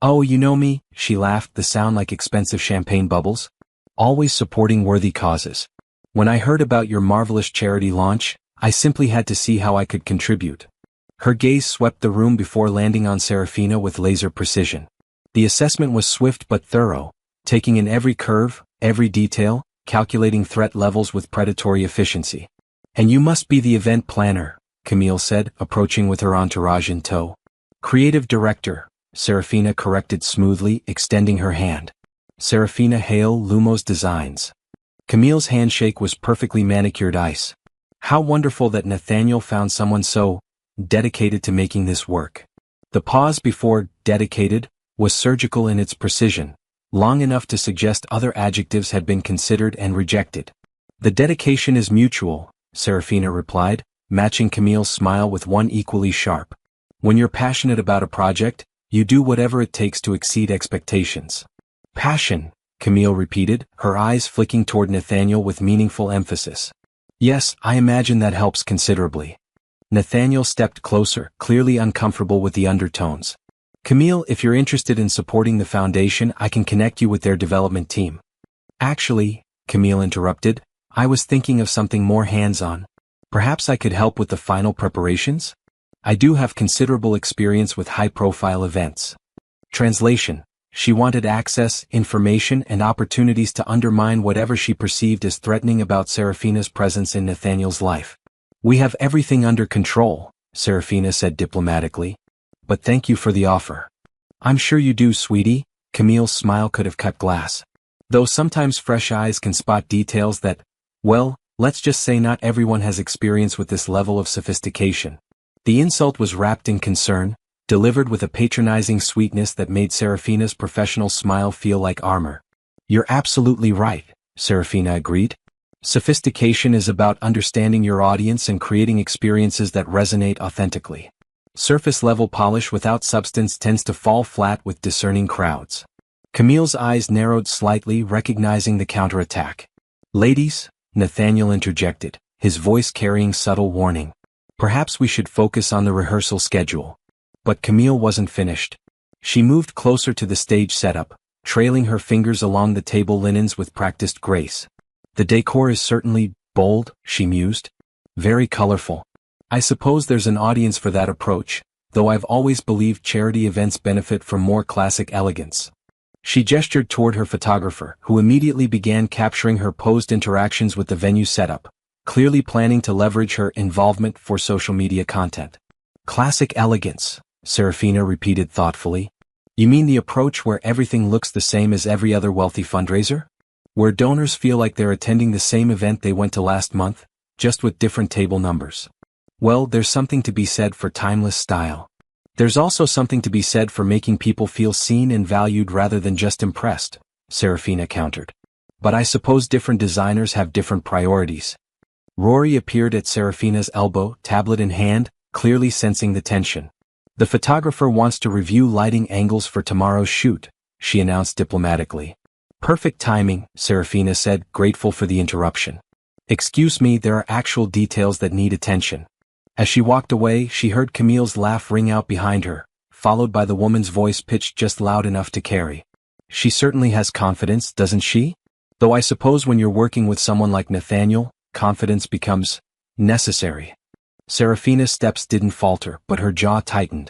Oh, you know me, she laughed, the sound like expensive champagne bubbles. Always supporting worthy causes. When I heard about your marvelous charity launch, I simply had to see how I could contribute. Her gaze swept the room before landing on Serafina with laser precision. The assessment was swift but thorough, taking in every curve, every detail, calculating threat levels with predatory efficiency. And you must be the event planner, Camille said, approaching with her entourage in tow. Creative director, Serafina corrected smoothly, extending her hand. Serafina Hale Lumos Designs. Camille's handshake was perfectly manicured ice. How wonderful that Nathaniel found someone so dedicated to making this work. The pause before dedicated was surgical in its precision, long enough to suggest other adjectives had been considered and rejected. The dedication is mutual, Serafina replied, matching Camille's smile with one equally sharp. When you're passionate about a project, you do whatever it takes to exceed expectations. Passion, Camille repeated, her eyes flicking toward Nathaniel with meaningful emphasis. Yes, I imagine that helps considerably. Nathaniel stepped closer, clearly uncomfortable with the undertones. Camille, if you're interested in supporting the foundation, I can connect you with their development team. Actually, Camille interrupted, I was thinking of something more hands-on. Perhaps I could help with the final preparations? I do have considerable experience with high-profile events. Translation. She wanted access, information, and opportunities to undermine whatever she perceived as threatening about Serafina's presence in Nathaniel's life. We have everything under control, Serafina said diplomatically. But thank you for the offer. I'm sure you do, sweetie. Camille's smile could have cut glass. Though sometimes fresh eyes can spot details that, well, let's just say not everyone has experience with this level of sophistication. The insult was wrapped in concern, delivered with a patronizing sweetness that made Serafina's professional smile feel like armor. You're absolutely right, Serafina agreed. Sophistication is about understanding your audience and creating experiences that resonate authentically. Surface-level polish without substance tends to fall flat with discerning crowds. Camille's eyes narrowed slightly, recognizing the counterattack. Ladies, Nathaniel interjected, his voice carrying subtle warning. Perhaps we should focus on the rehearsal schedule. But Camille wasn't finished. She moved closer to the stage setup, trailing her fingers along the table linens with practiced grace. The decor is certainly bold, she mused. Very colorful. I suppose there's an audience for that approach, though I've always believed charity events benefit from more classic elegance. She gestured toward her photographer, who immediately began capturing her posed interactions with the venue setup, clearly planning to leverage her involvement for social media content. Classic elegance, Serafina repeated thoughtfully. You mean the approach where everything looks the same as every other wealthy fundraiser? Where donors feel like they're attending the same event they went to last month, just with different table numbers? Well, there's something to be said for timeless style. There's also something to be said for making people feel seen and valued rather than just impressed, Serafina countered. But I suppose different designers have different priorities. Rory appeared at Serafina's elbow, tablet in hand, clearly sensing the tension. The photographer wants to review lighting angles for tomorrow's shoot, she announced diplomatically. Perfect timing, Serafina said, grateful for the interruption. Excuse me, there are actual details that need attention. As she walked away, she heard Camille's laugh ring out behind her, followed by the woman's voice pitched just loud enough to carry. She certainly has confidence, doesn't she? Though I suppose when you're working with someone like Nathaniel, confidence becomes necessary. Serafina's steps didn't falter, but her jaw tightened.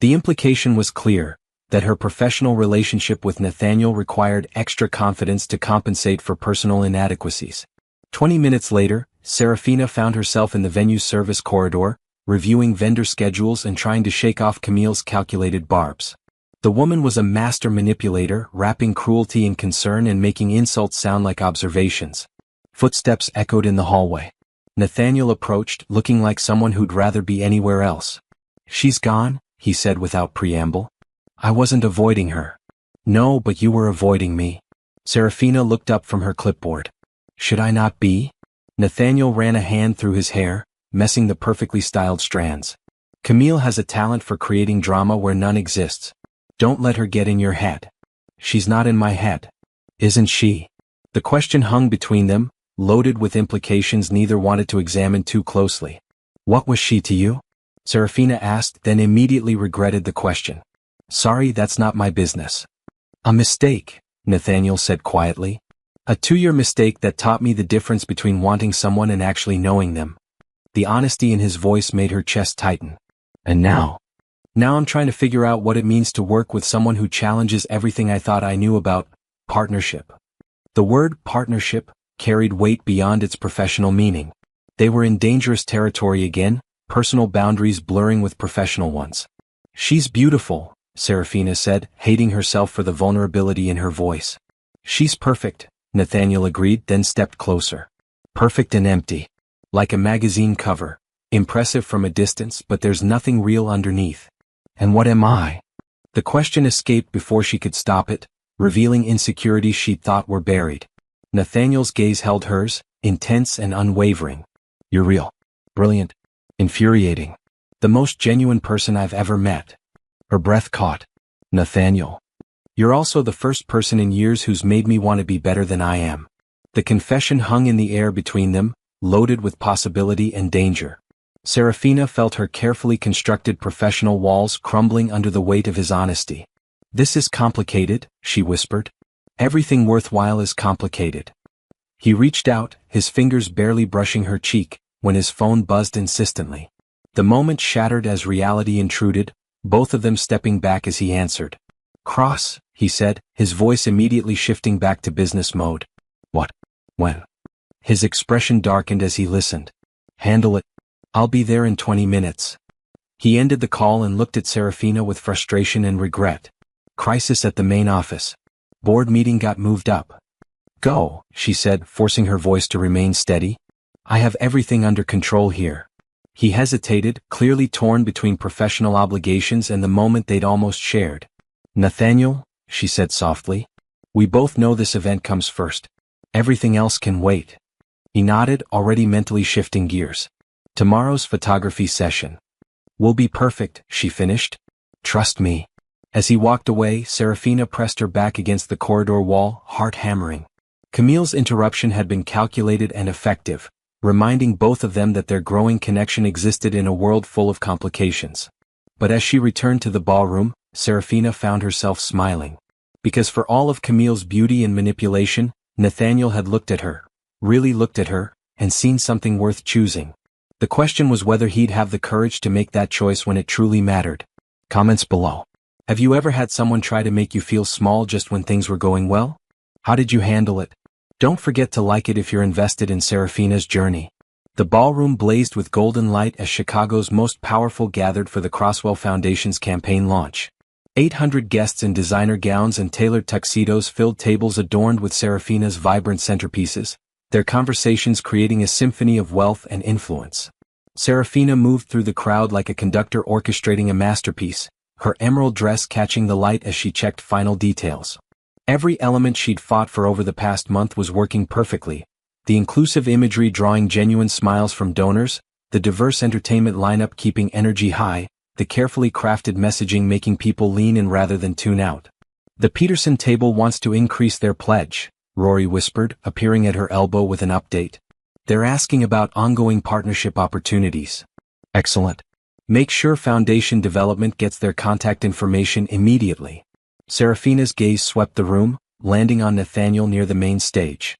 The implication was clear, that her professional relationship with Nathaniel required extra confidence to compensate for personal inadequacies. 20 minutes later, Serafina found herself in the venue's service corridor, reviewing vendor schedules and trying to shake off Camille's calculated barbs. The woman was a master manipulator, wrapping cruelty in concern and making insults sound like observations. Footsteps echoed in the hallway. Nathaniel approached, looking like someone who'd rather be anywhere else. She's gone, he said without preamble. I wasn't avoiding her. No, but you were avoiding me. Serafina looked up from her clipboard. Should I not be? Nathaniel ran a hand through his hair, messing the perfectly styled strands. Camille has a talent for creating drama where none exists. Don't let her get in your head. She's not in my head. Isn't she? The question hung between them, loaded with implications neither wanted to examine too closely. What was she to you? Serafina asked, then immediately regretted the question. Sorry, that's not my business. A mistake, Nathaniel said quietly. A 2-year mistake that taught me the difference between wanting someone and actually knowing them. The honesty in his voice made her chest tighten. And now I'm trying to figure out what it means to work with someone who challenges everything I thought I knew about partnership. The word partnership carried weight beyond its professional meaning. They were in dangerous territory again, personal boundaries blurring with professional ones. She's beautiful, Serafina said, hating herself for the vulnerability in her voice. She's perfect, Nathaniel agreed, then stepped closer. Perfect and empty. Like a magazine cover. Impressive from a distance, but there's nothing real underneath. And what am I? The question escaped before she could stop it, revealing insecurities she'd thought were buried. Nathaniel's gaze held hers, intense and unwavering. "You're real. Brilliant. Infuriating. The most genuine person I've ever met." Her breath caught. "Nathaniel. You're also the first person in years who's made me want to be better than I am." The confession hung in the air between them, loaded with possibility and danger. Serafina felt her carefully constructed professional walls crumbling under the weight of his honesty. "This is complicated," she whispered. "Everything worthwhile is complicated." He reached out, his fingers barely brushing her cheek, when his phone buzzed insistently. The moment shattered as reality intruded, both of them stepping back as he answered. "Cross," he said, his voice immediately shifting back to business mode. "What? When?" His expression darkened as he listened. "Handle it. I'll be there in 20 minutes. He ended the call and looked at Serafina with frustration and regret. "Crisis at the main office. Board meeting got moved up." "Go," she said, forcing her voice to remain steady. "I have everything under control here." He hesitated, clearly torn between professional obligations and the moment they'd almost shared. "Nathaniel," she said softly, "we both know this event comes first. Everything else can wait." He nodded, already mentally shifting gears. "Tomorrow's photography session. Will be perfect," she finished. "Trust me." As he walked away, Serafina pressed her back against the corridor wall, heart hammering. Camille's interruption had been calculated and effective, reminding both of them that their growing connection existed in a world full of complications. But as she returned to the ballroom, Serafina found herself smiling. Because for all of Camille's beauty and manipulation, Nathaniel had looked at her, really looked at her, and seen something worth choosing. The question was whether he'd have the courage to make that choice when it truly mattered. Comments below. Have you ever had someone try to make you feel small just when things were going well? How did you handle it? Don't forget to like it if you're invested in Serafina's journey. The ballroom blazed with golden light as Chicago's most powerful gathered for the Crosswell Foundation's campaign launch. 800 guests in designer gowns and tailored tuxedos filled tables adorned with Serafina's vibrant centerpieces, their conversations creating a symphony of wealth and influence. Serafina moved through the crowd like a conductor orchestrating a masterpiece, her emerald dress catching the light as she checked final details. Every element she'd fought for over the past month was working perfectly, the inclusive imagery drawing genuine smiles from donors, the diverse entertainment lineup keeping energy high, the carefully crafted messaging making people lean in rather than tune out. "The Peterson table wants to increase their pledge," Rory whispered, appearing at her elbow with an update. "They're asking about ongoing partnership opportunities." "Excellent. Make sure Foundation Development gets their contact information immediately." Serafina's gaze swept the room, landing on Nathaniel near the main stage.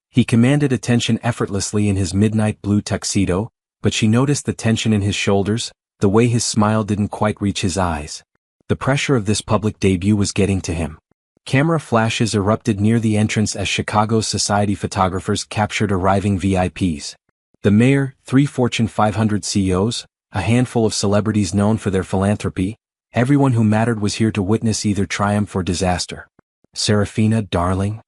He commanded attention effortlessly in his midnight blue tuxedo, but she noticed the tension in his shoulders, the way his smile didn't quite reach his eyes. The pressure of this public debut was getting to him. Camera flashes erupted near the entrance as Chicago's society photographers captured arriving VIPs. The mayor, 3 Fortune 500 CEOs, a handful of celebrities known for their philanthropy, everyone who mattered was here to witness either triumph or disaster. "Serafina, darling."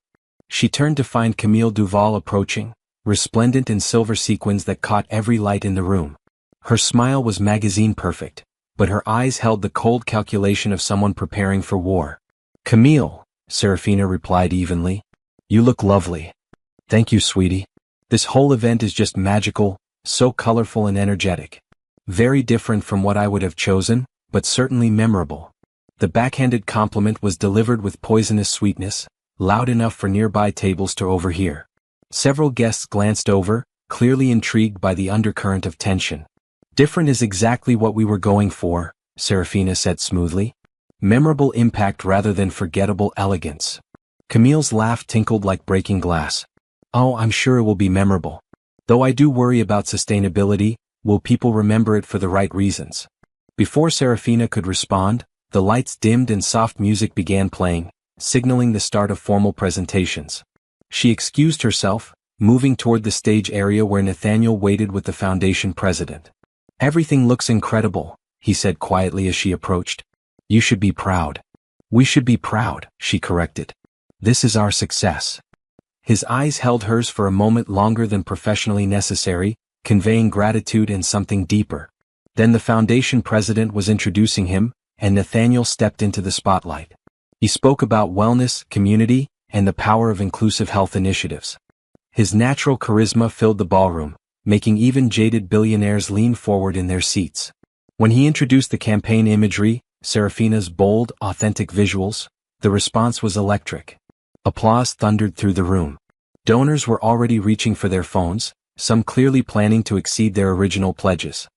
She turned to find Camille Duval approaching, resplendent in silver sequins that caught every light in the room. Her smile was magazine perfect, but her eyes held the cold calculation of someone preparing for war. "Camille," Serafina replied evenly. "You look lovely." "Thank you, sweetie. This whole event is just magical, so colorful and energetic. Very different from what I would have chosen, but certainly memorable." The backhanded compliment was delivered with poisonous sweetness, loud enough for nearby tables to overhear. Several guests glanced over, clearly intrigued by the undercurrent of tension. "Different is exactly what we were going for," Serafina said smoothly. "Memorable impact rather than forgettable elegance." Camille's laugh tinkled like breaking glass. "Oh, I'm sure it will be memorable. Though I do worry about sustainability, will people remember it for the right reasons?" Before Serafina could respond, the lights dimmed and soft music began playing, signaling the start of formal presentations. She excused herself, moving toward the stage area where Nathaniel waited with the foundation president. "Everything looks incredible," he said quietly as she approached. "You should be proud." "We should be proud," she corrected. "This is our success." His eyes held hers for a moment longer than professionally necessary, conveying gratitude and something deeper. Then the foundation president was introducing him, and Nathaniel stepped into the spotlight. He spoke about wellness, community, and the power of inclusive health initiatives. His natural charisma filled the ballroom, making even jaded billionaires lean forward in their seats. When he introduced the campaign imagery, Serafina's bold, authentic visuals, the response was electric. Applause thundered through the room. Donors were already reaching for their phones, some clearly planning to exceed their original pledges.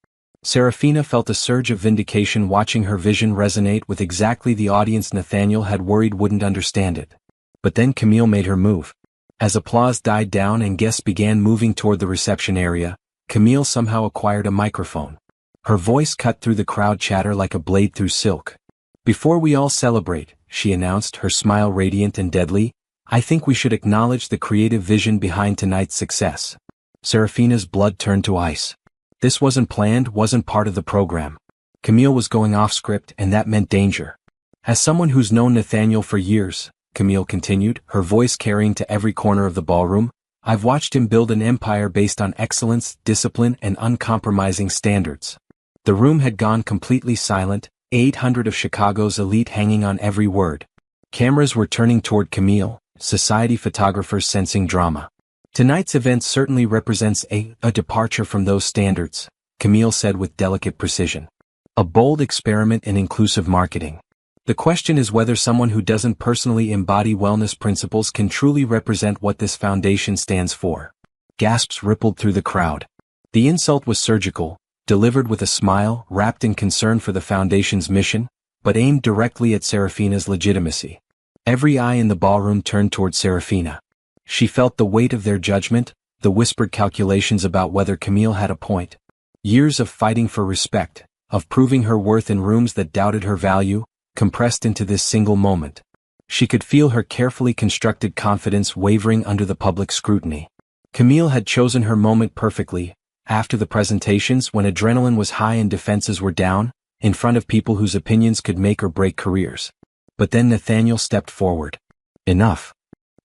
Serafina felt a surge of vindication watching her vision resonate with exactly the audience Nathaniel had worried wouldn't understand it. But then Camille made her move. As applause died down and guests began moving toward the reception area, Camille somehow acquired a microphone. Her voice cut through the crowd chatter like a blade through silk. "Before we all celebrate," she announced, her smile radiant and deadly, "I think we should acknowledge the creative vision behind tonight's success." Serafina's blood turned to ice. This wasn't planned, wasn't part of the program. Camille was going off script, and that meant danger. As someone who's known Nathaniel for years, Camille continued, her voice carrying to every corner of the ballroom, I've watched him build an empire based on excellence, discipline, and uncompromising standards. The room had gone completely silent, 800 of Chicago's elite hanging on every word. Cameras were turning toward Camille, society photographers sensing drama. Tonight's event certainly represents a departure from those standards, Camille said with delicate precision. A bold experiment in inclusive marketing. The question is whether someone who doesn't personally embody wellness principles can truly represent what this foundation stands for. Gasps rippled through the crowd. The insult was surgical, delivered with a smile, wrapped in concern for the foundation's mission, but aimed directly at Serafina's legitimacy. Every eye in the ballroom turned toward Serafina. She felt the weight of their judgment, the whispered calculations about whether Camille had a point. Years of fighting for respect, of proving her worth in rooms that doubted her value, compressed into this single moment. She could feel her carefully constructed confidence wavering under the public scrutiny. Camille had chosen her moment perfectly, after the presentations when adrenaline was high and defenses were down, in front of people whose opinions could make or break careers. But then Nathaniel stepped forward. Enough.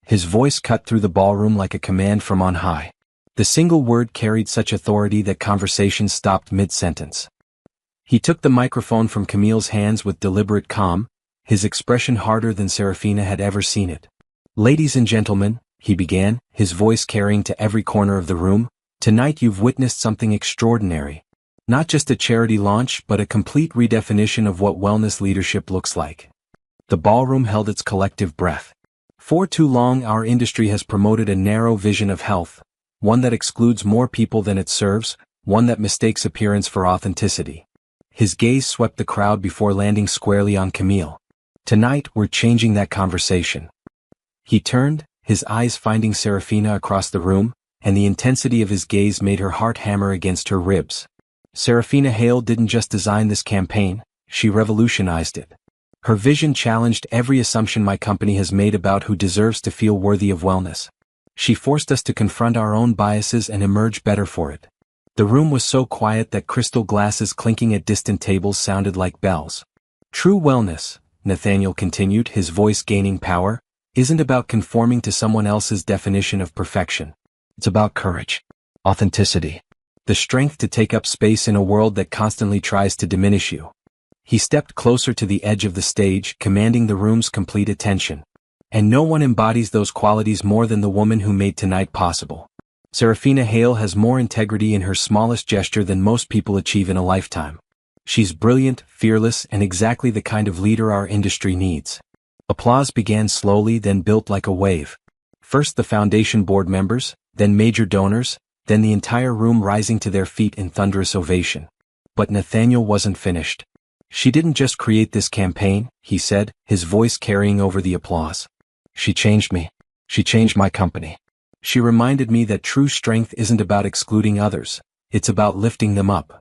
His voice cut through the ballroom like a command from on high. The single word carried such authority that conversation stopped mid-sentence. He took the microphone from Camille's hands with deliberate calm, his expression harder than Serafina had ever seen it. "Ladies and gentlemen," he began, his voice carrying to every corner of the room, "tonight you've witnessed something extraordinary. Not just a charity launch, but a complete redefinition of what wellness leadership looks like." The ballroom held its collective breath. For too long our industry has promoted a narrow vision of health, one that excludes more people than it serves, one that mistakes appearance for authenticity. His gaze swept the crowd before landing squarely on Camille. "Tonight we're changing that conversation." He turned, his eyes finding Serafina across the room, and the intensity of his gaze made her heart hammer against her ribs. Serafina Hale didn't just design this campaign, she revolutionized it. Her vision challenged every assumption my company has made about who deserves to feel worthy of wellness. She forced us to confront our own biases and emerge better for it. The room was so quiet that crystal glasses clinking at distant tables sounded like bells. "True wellness," Nathaniel continued, his voice gaining power, "isn't about conforming to someone else's definition of perfection. It's about courage, authenticity, the strength to take up space in a world that constantly tries to diminish you." He stepped closer to the edge of the stage, commanding the room's complete attention. "And no one embodies those qualities more than the woman who made tonight possible. Serafina Hale has more integrity in her smallest gesture than most people achieve in a lifetime. She's brilliant, fearless, and exactly the kind of leader our industry needs." Applause began slowly, then built like a wave. First the foundation board members, then major donors, then the entire room rising to their feet in thunderous ovation. But Nathaniel wasn't finished. "She didn't just create this campaign," he said, his voice carrying over the applause. "She changed me. She changed my company. She reminded me that true strength isn't about excluding others, it's about lifting them up."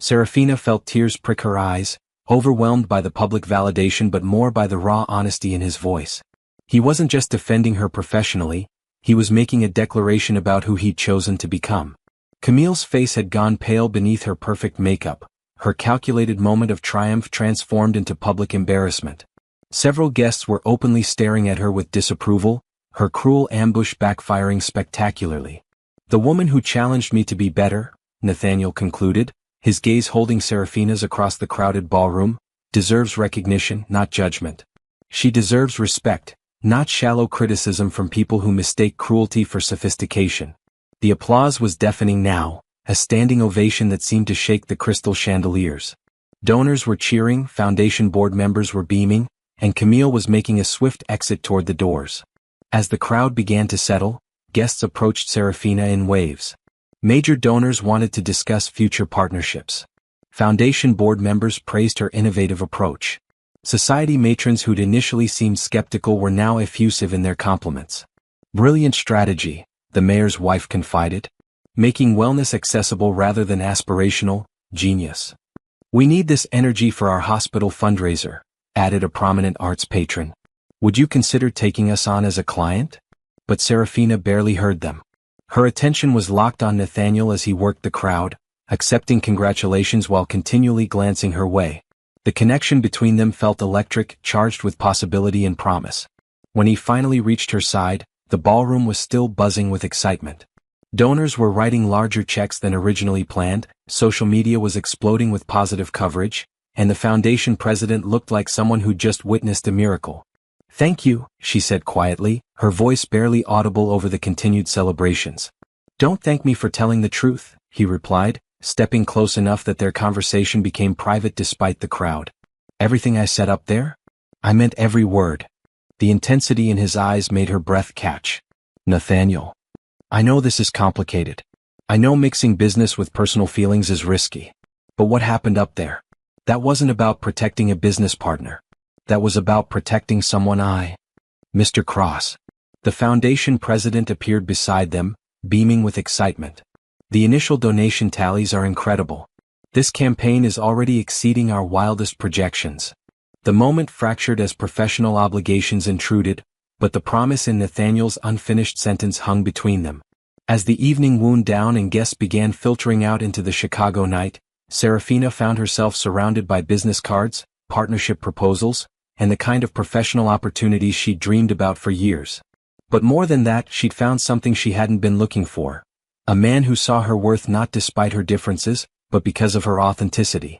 Serafina felt tears prick her eyes, overwhelmed by the public validation but more by the raw honesty in his voice. He wasn't just defending her professionally, he was making a declaration about who he'd chosen to become. Camille's face had gone pale beneath her perfect makeup, her calculated moment of triumph transformed into public embarrassment. Several guests were openly staring at her with disapproval, her cruel ambush backfiring spectacularly. "The woman who challenged me to be better," Nathaniel concluded, his gaze holding Serafina's across the crowded ballroom, "deserves recognition, not judgment. She deserves respect, not shallow criticism from people who mistake cruelty for sophistication. The applause was deafening now, a standing ovation that seemed to shake the crystal chandeliers. Donors were cheering, foundation board members were beaming, and Camille was making a swift exit toward the doors. As the crowd began to settle, guests approached Serafina in waves. Major donors wanted to discuss future partnerships. Foundation board members praised her innovative approach. Society matrons who'd initially seemed skeptical were now effusive in their compliments. Brilliant strategy, the mayor's wife confided. Making wellness accessible rather than aspirational, genius. We need this energy for our hospital fundraiser, added a prominent arts patron. Would you consider taking us on as a client? But Serafina barely heard them. Her attention was locked on Nathaniel as he worked the crowd, accepting congratulations while continually glancing her way. The connection between them felt electric, charged with possibility and promise. When he finally reached her side, the ballroom was still buzzing with excitement. Donors were writing larger checks than originally planned, social media was exploding with positive coverage, and the foundation president looked like someone who'd just witnessed a miracle. Thank you, she said quietly, her voice barely audible over the continued celebrations. Don't thank me for telling the truth, he replied, stepping close enough that their conversation became private despite the crowd. Everything I said up there? I meant every word. The intensity in his eyes made her breath catch. Nathaniel. I know this is complicated. I know mixing business with personal feelings is risky. But what happened up there? That wasn't about protecting a business partner. That was about protecting someone Mr. Cross. The foundation president appeared beside them, beaming with excitement. The initial donation tallies are incredible. This campaign is already exceeding our wildest projections. The moment fractured as professional obligations intruded, but the promise in Nathaniel's unfinished sentence hung between them. As the evening wound down and guests began filtering out into the Chicago night, Serafina found herself surrounded by business cards, partnership proposals, and the kind of professional opportunities she'd dreamed about for years. But more than that, she'd found something she hadn't been looking for. A man who saw her worth not despite her differences, but because of her authenticity.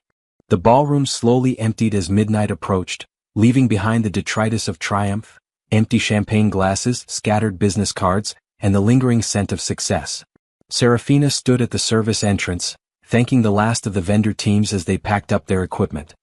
The ballroom slowly emptied as midnight approached, leaving behind the detritus of triumph, empty champagne glasses, scattered business cards, and the lingering scent of success. Serafina stood at the service entrance, thanking the last of the vendor teams as they packed up their equipment.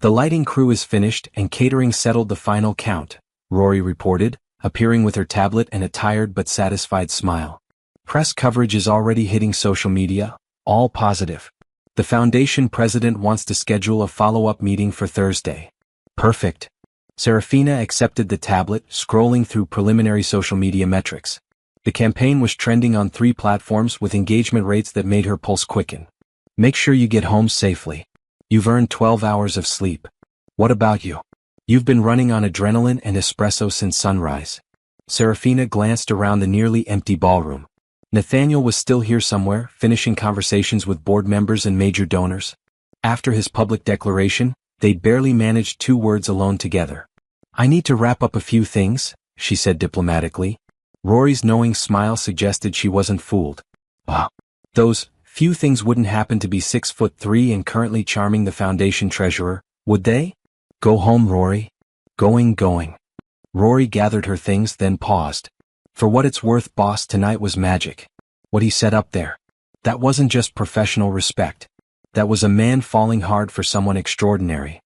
The lighting crew is finished and catering settled the final count, Rory reported, appearing with her tablet and a tired but satisfied smile. Press coverage is already hitting social media, all positive. The foundation president wants to schedule a follow-up meeting for Thursday. Perfect. Serafina accepted the tablet, scrolling through preliminary social media metrics. The campaign was trending on 3 platforms with engagement rates that made her pulse quicken. Make sure you get home safely. You've earned 12 hours of sleep. What about you? You've been running on adrenaline and espresso since sunrise. Serafina glanced around the nearly empty ballroom. Nathaniel was still here somewhere, finishing conversations with board members and major donors. After his public declaration, they'd barely managed 2 words alone together. I need to wrap up a few things, she said diplomatically. Rory's knowing smile suggested she wasn't fooled. Those few things wouldn't happen to be 6'3" and currently charming the foundation treasurer, would they? Go home, Rory. Going. Rory gathered her things, then paused. For what it's worth, boss, tonight was magic. What he said up there. That wasn't just professional respect. That was a man falling hard for someone extraordinary.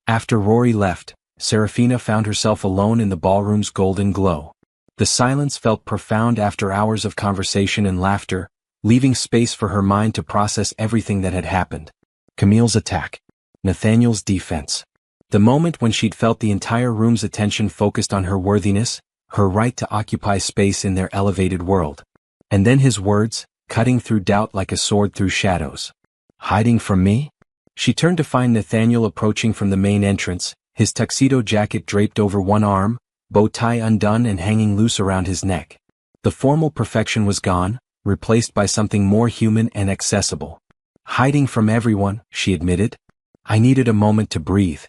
After Rory left, Serafina found herself alone in the ballroom's golden glow. The silence felt profound after hours of conversation and laughter, leaving space for her mind to process everything that had happened. Camille's attack. Nathaniel's defense. The moment when she'd felt the entire room's attention focused on her worthiness, her right to occupy space in their elevated world. And then his words, cutting through doubt like a sword through shadows. Hiding from me? She turned to find Nathaniel approaching from the main entrance, his tuxedo jacket draped over one arm, bow tie undone and hanging loose around his neck. The formal perfection was gone, replaced by something more human and accessible. Hiding from everyone, she admitted. I needed a moment to breathe.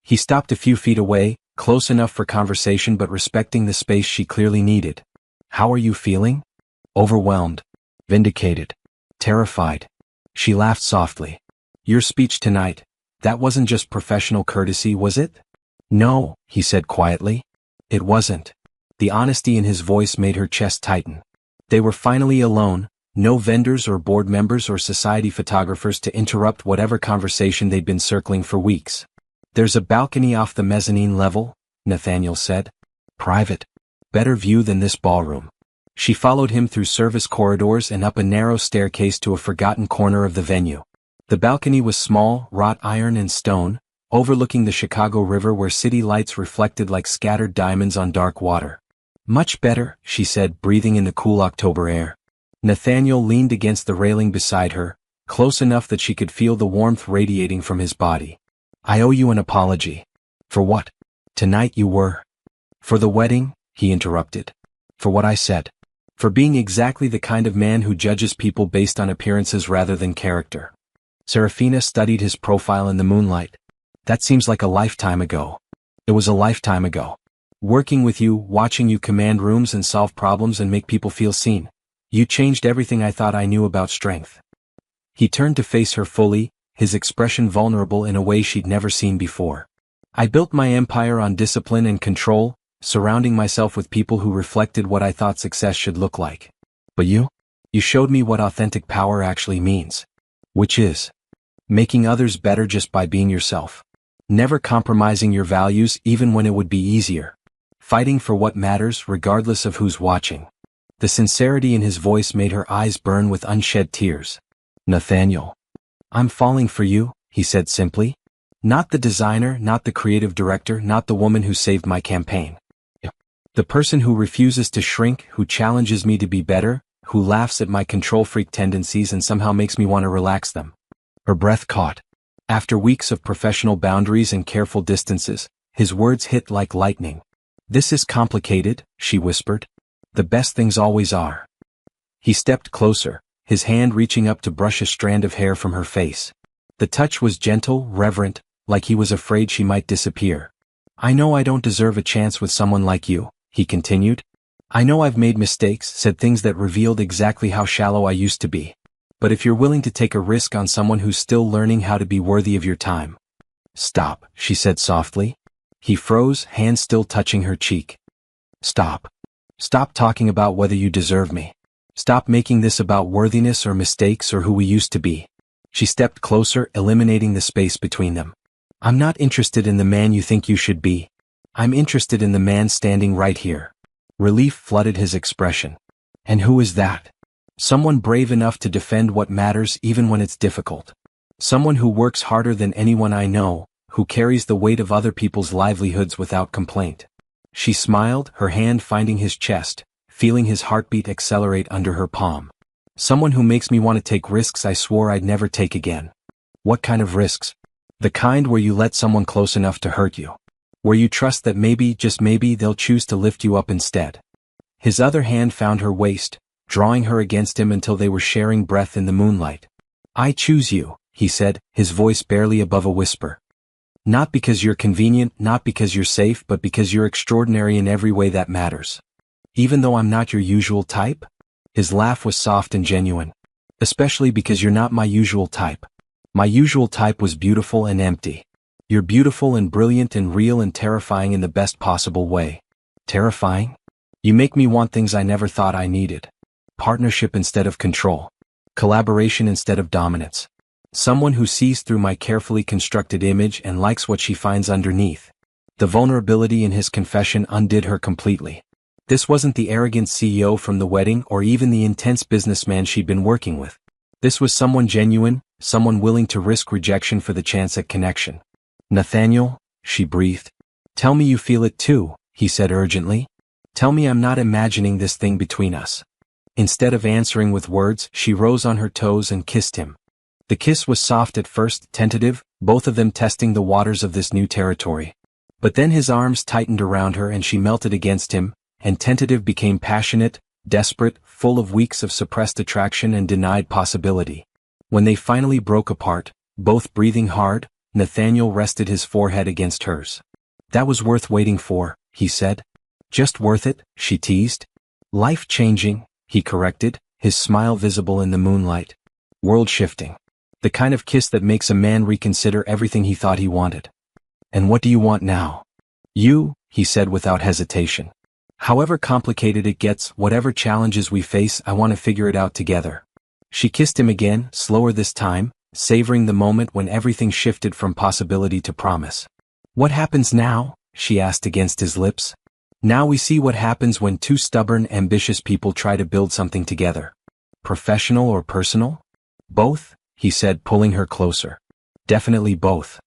He stopped a few feet away, close enough for conversation but respecting the space she clearly needed. How are you feeling? Overwhelmed. Vindicated. Terrified. She laughed softly. Your speech tonight, that wasn't just professional courtesy, was it? No, he said quietly. It wasn't. The honesty in his voice made her chest tighten. They were finally alone, no vendors or board members or society photographers to interrupt whatever conversation they'd been circling for weeks. There's a balcony off the mezzanine level, Nathaniel said. Private. Better view than this ballroom. She followed him through service corridors and up a narrow staircase to a forgotten corner of the venue. The balcony was small, wrought iron and stone, overlooking the Chicago River where city lights reflected like scattered diamonds on dark water. Much better, she said, breathing in the cool October air. Nathaniel leaned against the railing beside her, close enough that she could feel the warmth radiating from his body. I owe you an apology. For what? Tonight you were. For the wedding, he interrupted. For what I said. For being exactly the kind of man who judges people based on appearances rather than character. Serafina studied his profile in the moonlight. That seems like a lifetime ago. It was a lifetime ago. Working with you, watching you command rooms and solve problems and make people feel seen. You changed everything I thought I knew about strength. He turned to face her fully, his expression vulnerable in a way she'd never seen before. I built my empire on discipline and control, surrounding myself with people who reflected what I thought success should look like. But you showed me what authentic power actually means. Which is making others better just by being yourself. Never compromising your values even when it would be easier. Fighting for what matters regardless of who's watching. The sincerity in his voice made her eyes burn with unshed tears. Nathaniel. I'm falling for you, he said simply. Not the designer, not the creative director, not the woman who saved my campaign. The person who refuses to shrink, who challenges me to be better, who laughs at my control freak tendencies and somehow makes me want to relax them. Her breath caught. After weeks of professional boundaries and careful distances, his words hit like lightning. This is complicated, she whispered. The best things always are. He stepped closer, his hand reaching up to brush a strand of hair from her face. The touch was gentle, reverent, like he was afraid she might disappear. I know I don't deserve a chance with someone like you, he continued. I know I've made mistakes, said things that revealed exactly how shallow I used to be. But if you're willing to take a risk on someone who's still learning how to be worthy of your time. Stop, she said softly. He froze, hand still touching her cheek. Stop. Stop talking about whether you deserve me. Stop making this about worthiness or mistakes or who we used to be. She stepped closer, eliminating the space between them. I'm not interested in the man you think you should be. I'm interested in the man standing right here. Relief flooded his expression. And who is that? Someone brave enough to defend what matters even when it's difficult. Someone who works harder than anyone I know, who carries the weight of other people's livelihoods without complaint. She smiled, her hand finding his chest, feeling his heartbeat accelerate under her palm. Someone who makes me want to take risks I swore I'd never take again. What kind of risks? The kind where you let someone close enough to hurt you. Where you trust that maybe, just maybe, they'll choose to lift you up instead. His other hand found her waist, drawing her against him until they were sharing breath in the moonlight. I choose you, he said, his voice barely above a whisper. Not because you're convenient, not because you're safe, but because you're extraordinary in every way that matters. Even though I'm not your usual type? His laugh was soft and genuine. Especially because you're not my usual type. My usual type was beautiful and empty. You're beautiful and brilliant and real and terrifying in the best possible way. Terrifying? You make me want things I never thought I needed. Partnership instead of control. Collaboration instead of dominance. Someone who sees through my carefully constructed image and likes what she finds underneath. The vulnerability in his confession undid her completely. This wasn't the arrogant CEO from the wedding or even the intense businessman she'd been working with. This was someone genuine, someone willing to risk rejection for the chance at connection. Nathaniel, she breathed. Tell me you feel it too, he said urgently. Tell me I'm not imagining this thing between us. Instead of answering with words, she rose on her toes and kissed him. The kiss was soft at first, tentative, both of them testing the waters of this new territory. But then his arms tightened around her and she melted against him, and tentative became passionate, desperate, full of weeks of suppressed attraction and denied possibility. When they finally broke apart, both breathing hard, Nathaniel rested his forehead against hers. That was worth waiting for, he said. Just worth it, she teased. Life-changing, he corrected, his smile visible in the moonlight. World-shifting. The kind of kiss that makes a man reconsider everything he thought he wanted. And what do you want now? He said without hesitation. However complicated it gets, whatever challenges we face, I want to figure it out together. She kissed him again, slower this time, savoring the moment when everything shifted from possibility to promise. What happens now? She asked against his lips. Now we see what happens when two stubborn, ambitious people try to build something together. Professional or personal? Both, he said, pulling her closer. Definitely both.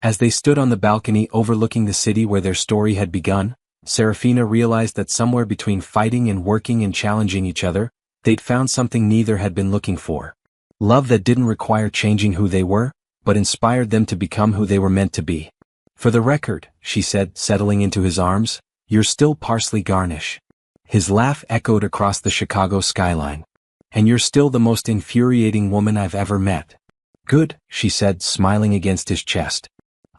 As they stood on the balcony overlooking the city where their story had begun, Serafina realized that somewhere between fighting and working and challenging each other, they'd found something neither had been looking for. Love that didn't require changing who they were, but inspired them to become who they were meant to be. For the record, she said, settling into his arms, you're still parsley garnish. His laugh echoed across the Chicago skyline. And you're still the most infuriating woman I've ever met. Good, she said, smiling against his chest.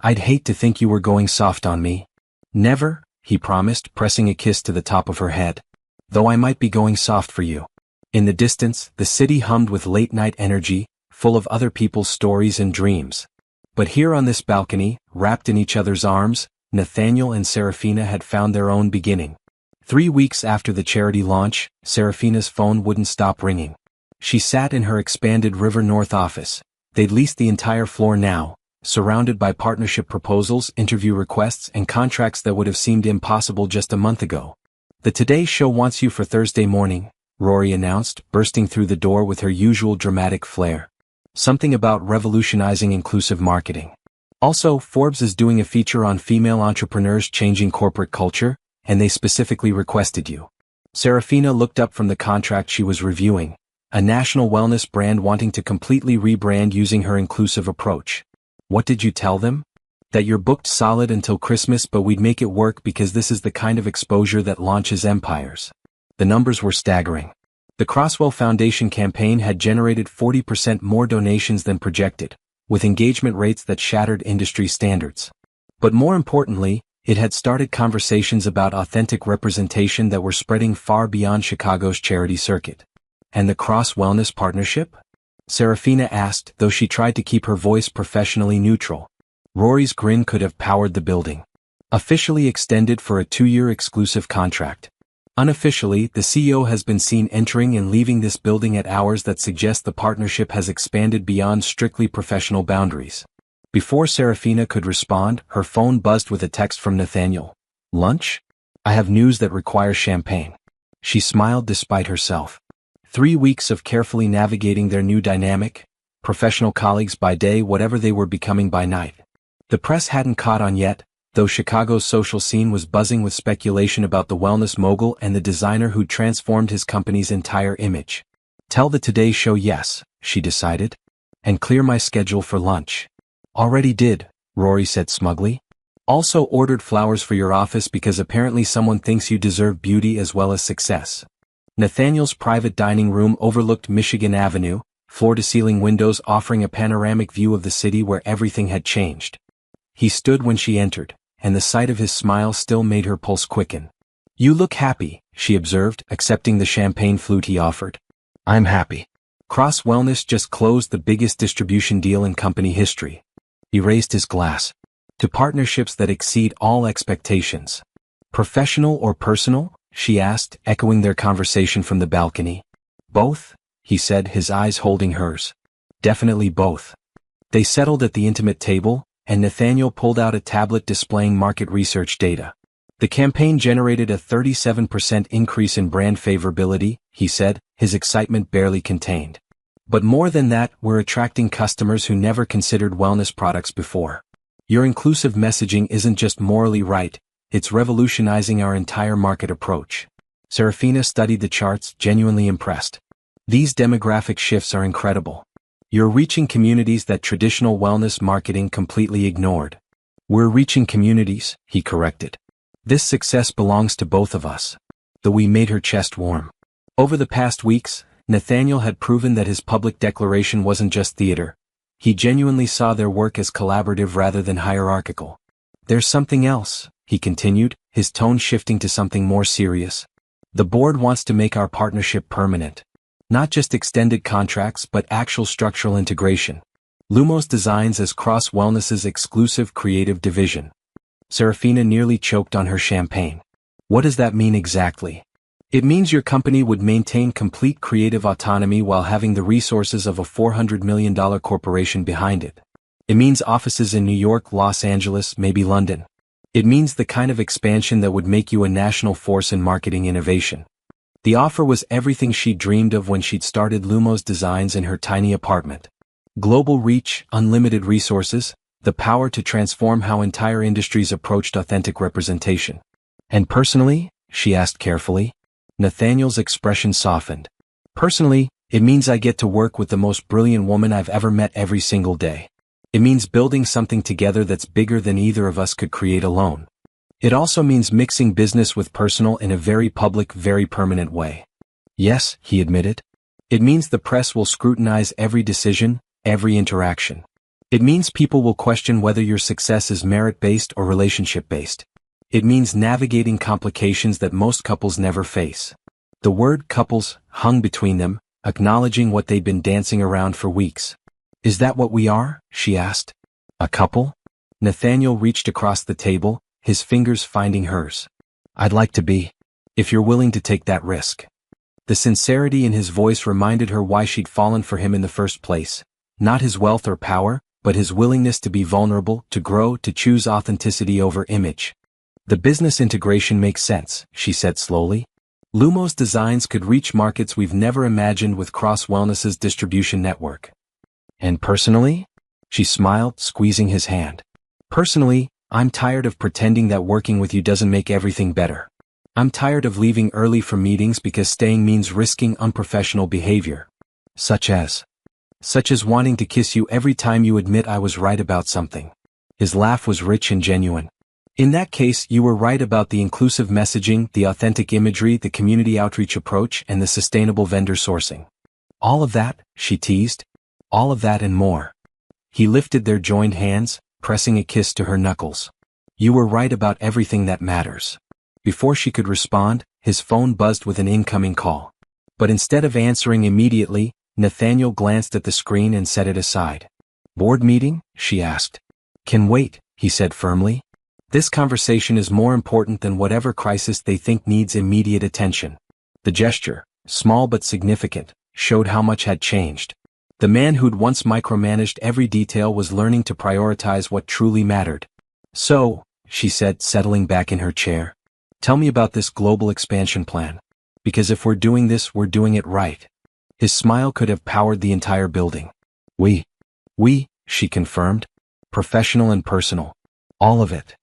I'd hate to think you were going soft on me. Never, he promised, pressing a kiss to the top of her head. Though I might be going soft for you. In the distance, the city hummed with late-night energy, full of other people's stories and dreams. But here on this balcony, wrapped in each other's arms, Nathaniel and Serafina had found their own beginning. 3 weeks after the charity launch, Serafina's phone wouldn't stop ringing. She sat in her expanded River North office. They'd leased the entire floor now, surrounded by partnership proposals, interview requests, and contracts that would have seemed impossible just a month ago. The Today Show wants you for Thursday morning, Rory announced, bursting through the door with her usual dramatic flair. Something about revolutionizing inclusive marketing. Also, Forbes is doing a feature on female entrepreneurs changing corporate culture, and they specifically requested you. Serafina looked up from the contract she was reviewing, a national wellness brand wanting to completely rebrand using her inclusive approach. What did you tell them? That you're booked solid until Christmas, but we'd make it work because this is the kind of exposure that launches empires. The numbers were staggering. The Crosswell Foundation campaign had generated 40% more donations than projected, with engagement rates that shattered industry standards. But more importantly, it had started conversations about authentic representation that were spreading far beyond Chicago's charity circuit. And the cross-wellness partnership? Serafina asked, though she tried to keep her voice professionally neutral. Rory's grin could have powered the building. Officially extended for a 2-year exclusive contract. Unofficially, the CEO has been seen entering and leaving this building at hours that suggest the partnership has expanded beyond strictly professional boundaries. Before Serafina could respond, her phone buzzed with a text from Nathaniel. Lunch? I have news that requires champagne. She smiled despite herself. 3 weeks of carefully navigating their new dynamic, professional colleagues by day, whatever they were becoming by night. The press hadn't caught on yet, though Chicago's social scene was buzzing with speculation about the wellness mogul and the designer who'd transformed his company's entire image. Tell the Today Show yes, she decided. And clear my schedule for lunch. Already did, Rory said smugly. Also ordered flowers for your office because apparently someone thinks you deserve beauty as well as success. Nathaniel's private dining room overlooked Michigan Avenue, floor-to-ceiling windows offering a panoramic view of the city where everything had changed. He stood when she entered, and the sight of his smile still made her pulse quicken. You look happy, she observed, accepting the champagne flute he offered. I'm happy. Cross Wellness just closed the biggest distribution deal in company history. He raised his glass. To partnerships that exceed all expectations. Professional or personal? She asked, echoing their conversation from the balcony. Both, he said, his eyes holding hers. Definitely both. They settled at the intimate table, and Nathaniel pulled out a tablet displaying market research data. The campaign generated a 37% increase in brand favorability, he said, his excitement barely contained. But more than that, we're attracting customers who never considered wellness products before. Your inclusive messaging isn't just morally right, it's revolutionizing our entire market approach. Serafina studied the charts, genuinely impressed. These demographic shifts are incredible. You're reaching communities that traditional wellness marketing completely ignored. We're reaching communities, he corrected. This success belongs to both of us. Though we made her chest warm. Over the past weeks, Nathaniel had proven that his public declaration wasn't just theater. He genuinely saw their work as collaborative rather than hierarchical. There's something else, he continued, his tone shifting to something more serious. The board wants to make our partnership permanent. Not just extended contracts but actual structural integration. Lumos Designs as Cross Wellness's exclusive creative division. Serafina nearly choked on her champagne. What does that mean exactly? It means your company would maintain complete creative autonomy while having the resources of a $400 million corporation behind it. It means offices in New York, Los Angeles, maybe London. It means the kind of expansion that would make you a national force in marketing innovation. The offer was everything she'd dreamed of when she'd started Lumos Designs in her tiny apartment. Global reach, unlimited resources, the power to transform how entire industries approached authentic representation. And personally? She asked carefully. Nathaniel's expression softened. Personally, it means I get to work with the most brilliant woman I've ever met every single day. It means building something together that's bigger than either of us could create alone. It also means mixing business with personal in a very public, very permanent way. Yes, he admitted. It means the press will scrutinize every decision, every interaction. It means people will question whether your success is merit-based or relationship-based. It means navigating complications that most couples never face. The word couples hung between them, acknowledging what they'd been dancing around for weeks. Is that what we are? She asked. A couple? Nathaniel reached across the table, his fingers finding hers. I'd like to be. If you're willing to take that risk. The sincerity in his voice reminded her why she'd fallen for him in the first place. Not his wealth or power, but his willingness to be vulnerable, to grow, to choose authenticity over image. The business integration makes sense, she said slowly. Lumos Designs could reach markets we've never imagined with Cross Wellness's distribution network. And personally? She smiled, squeezing his hand. Personally, I'm tired of pretending that working with you doesn't make everything better. I'm tired of leaving early from meetings because staying means risking unprofessional behavior. Such as wanting to kiss you every time you admit I was right about something. His laugh was rich and genuine. In that case, you were right about the inclusive messaging, the authentic imagery, the community outreach approach, and the sustainable vendor sourcing. All of that, she teased. All of that and more. He lifted their joined hands, pressing a kiss to her knuckles. You were right about everything that matters. Before she could respond, his phone buzzed with an incoming call. But instead of answering immediately, Nathaniel glanced at the screen and set it aside. Board meeting? She asked. Can wait, he said firmly. This conversation is more important than whatever crisis they think needs immediate attention. The gesture, small but significant, showed how much had changed. The man who'd once micromanaged every detail was learning to prioritize what truly mattered. So, she said, settling back in her chair, tell me about this global expansion plan. Because if we're doing this, we're doing it right. His smile could have powered the entire building. We, she confirmed. Professional and personal. All of it.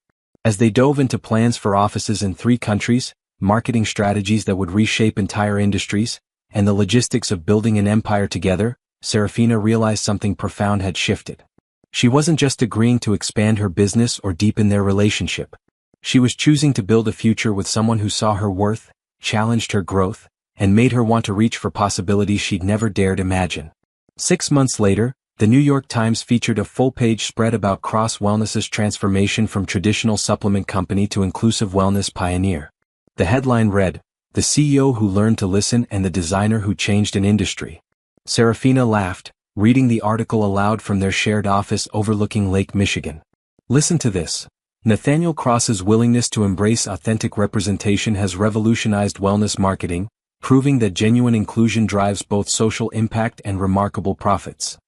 As they dove into plans for offices in 3 countries, marketing strategies that would reshape entire industries, and the logistics of building an empire together, Serafina realized something profound had shifted. She wasn't just agreeing to expand her business or deepen their relationship. She was choosing to build a future with someone who saw her worth, challenged her growth, and made her want to reach for possibilities she'd never dared imagine. 6 months later, the New York Times featured a full-page spread about Cross Wellness's transformation from traditional supplement company to inclusive wellness pioneer. The headline read, "The CEO who learned to listen and the designer who changed an industry." Serafina laughed, reading the article aloud from their shared office overlooking Lake Michigan. Listen to this. Nathaniel Cross's willingness to embrace authentic representation has revolutionized wellness marketing, proving that genuine inclusion drives both social impact and remarkable profits.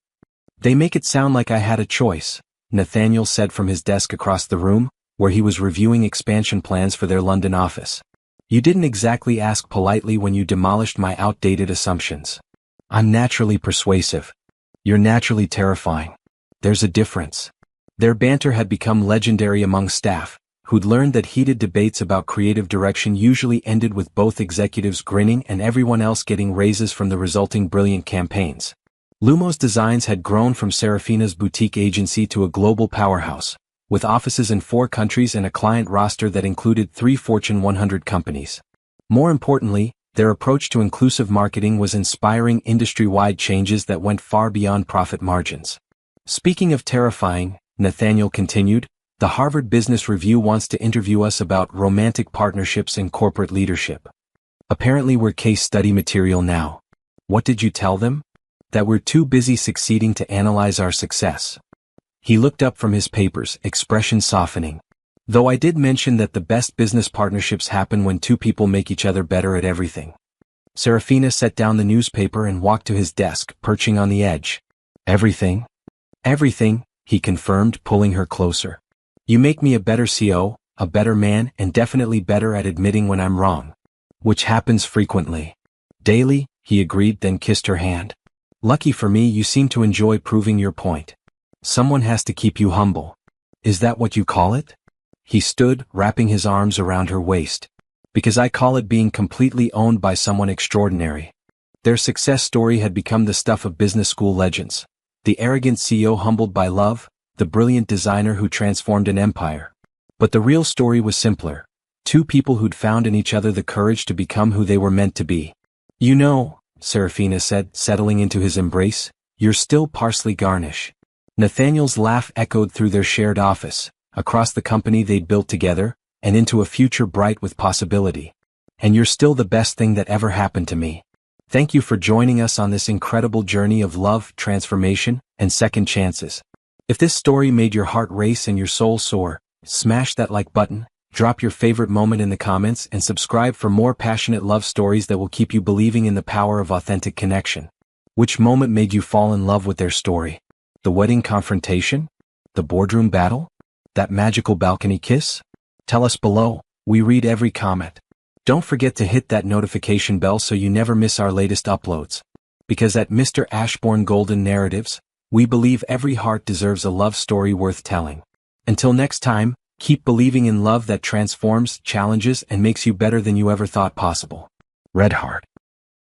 They make it sound like I had a choice, Nathaniel said from his desk across the room, where he was reviewing expansion plans for their London office. You didn't exactly ask politely when you demolished my outdated assumptions. I'm naturally persuasive. You're naturally terrifying. There's a difference. Their banter had become legendary among staff, who'd learned that heated debates about creative direction usually ended with both executives grinning and everyone else getting raises from the resulting brilliant campaigns. Lumos Designs had grown from Serafina's boutique agency to a global powerhouse, with offices in 4 countries and a client roster that included 3 Fortune 100 companies. More importantly, their approach to inclusive marketing was inspiring industry-wide changes that went far beyond profit margins. Speaking of terrifying, Nathaniel continued, the Harvard Business Review wants to interview us about romantic partnerships in corporate leadership. Apparently we're case study material now. What did you tell them? That we're too busy succeeding to analyze our success. He looked up from his papers, expression softening. Though I did mention that the best business partnerships happen when two people make each other better at everything. Serafina set down the newspaper and walked to his desk, perching on the edge. Everything? Everything, he confirmed, pulling her closer. You make me a better CO, a better man, and definitely better at admitting when I'm wrong. Which happens frequently. Daily, he agreed, then kissed her hand. Lucky for me, you seem to enjoy proving your point. Someone has to keep you humble. Is that what you call it? He stood, wrapping his arms around her waist. Because I call it being completely owned by someone extraordinary. Their success story had become the stuff of business school legends. The arrogant CEO humbled by love, the brilliant designer who transformed an empire. But the real story was simpler. Two people who'd found in each other the courage to become who they were meant to be. You know, Serafina said, settling into his embrace, you're still parsley garnish. Nathaniel's laugh echoed through their shared office, across the company they'd built together, and into a future bright with possibility. And you're still the best thing that ever happened to me. Thank you for joining us on this incredible journey of love, transformation, and second chances. If this story made your heart race and your soul soar, smash that like button, drop your favorite moment in the comments, and subscribe for more passionate love stories that will keep you believing in the power of authentic connection. Which moment made you fall in love with their story? The wedding confrontation? The boardroom battle? That magical balcony kiss? Tell us below. We read every comment. Don't forget to hit that notification bell so you never miss our latest uploads. Because at Mr. Ashbourne Golden Narratives, we believe every heart deserves a love story worth telling. Until next time, keep believing in love that transforms, challenges, and makes you better than you ever thought possible. Red Heart.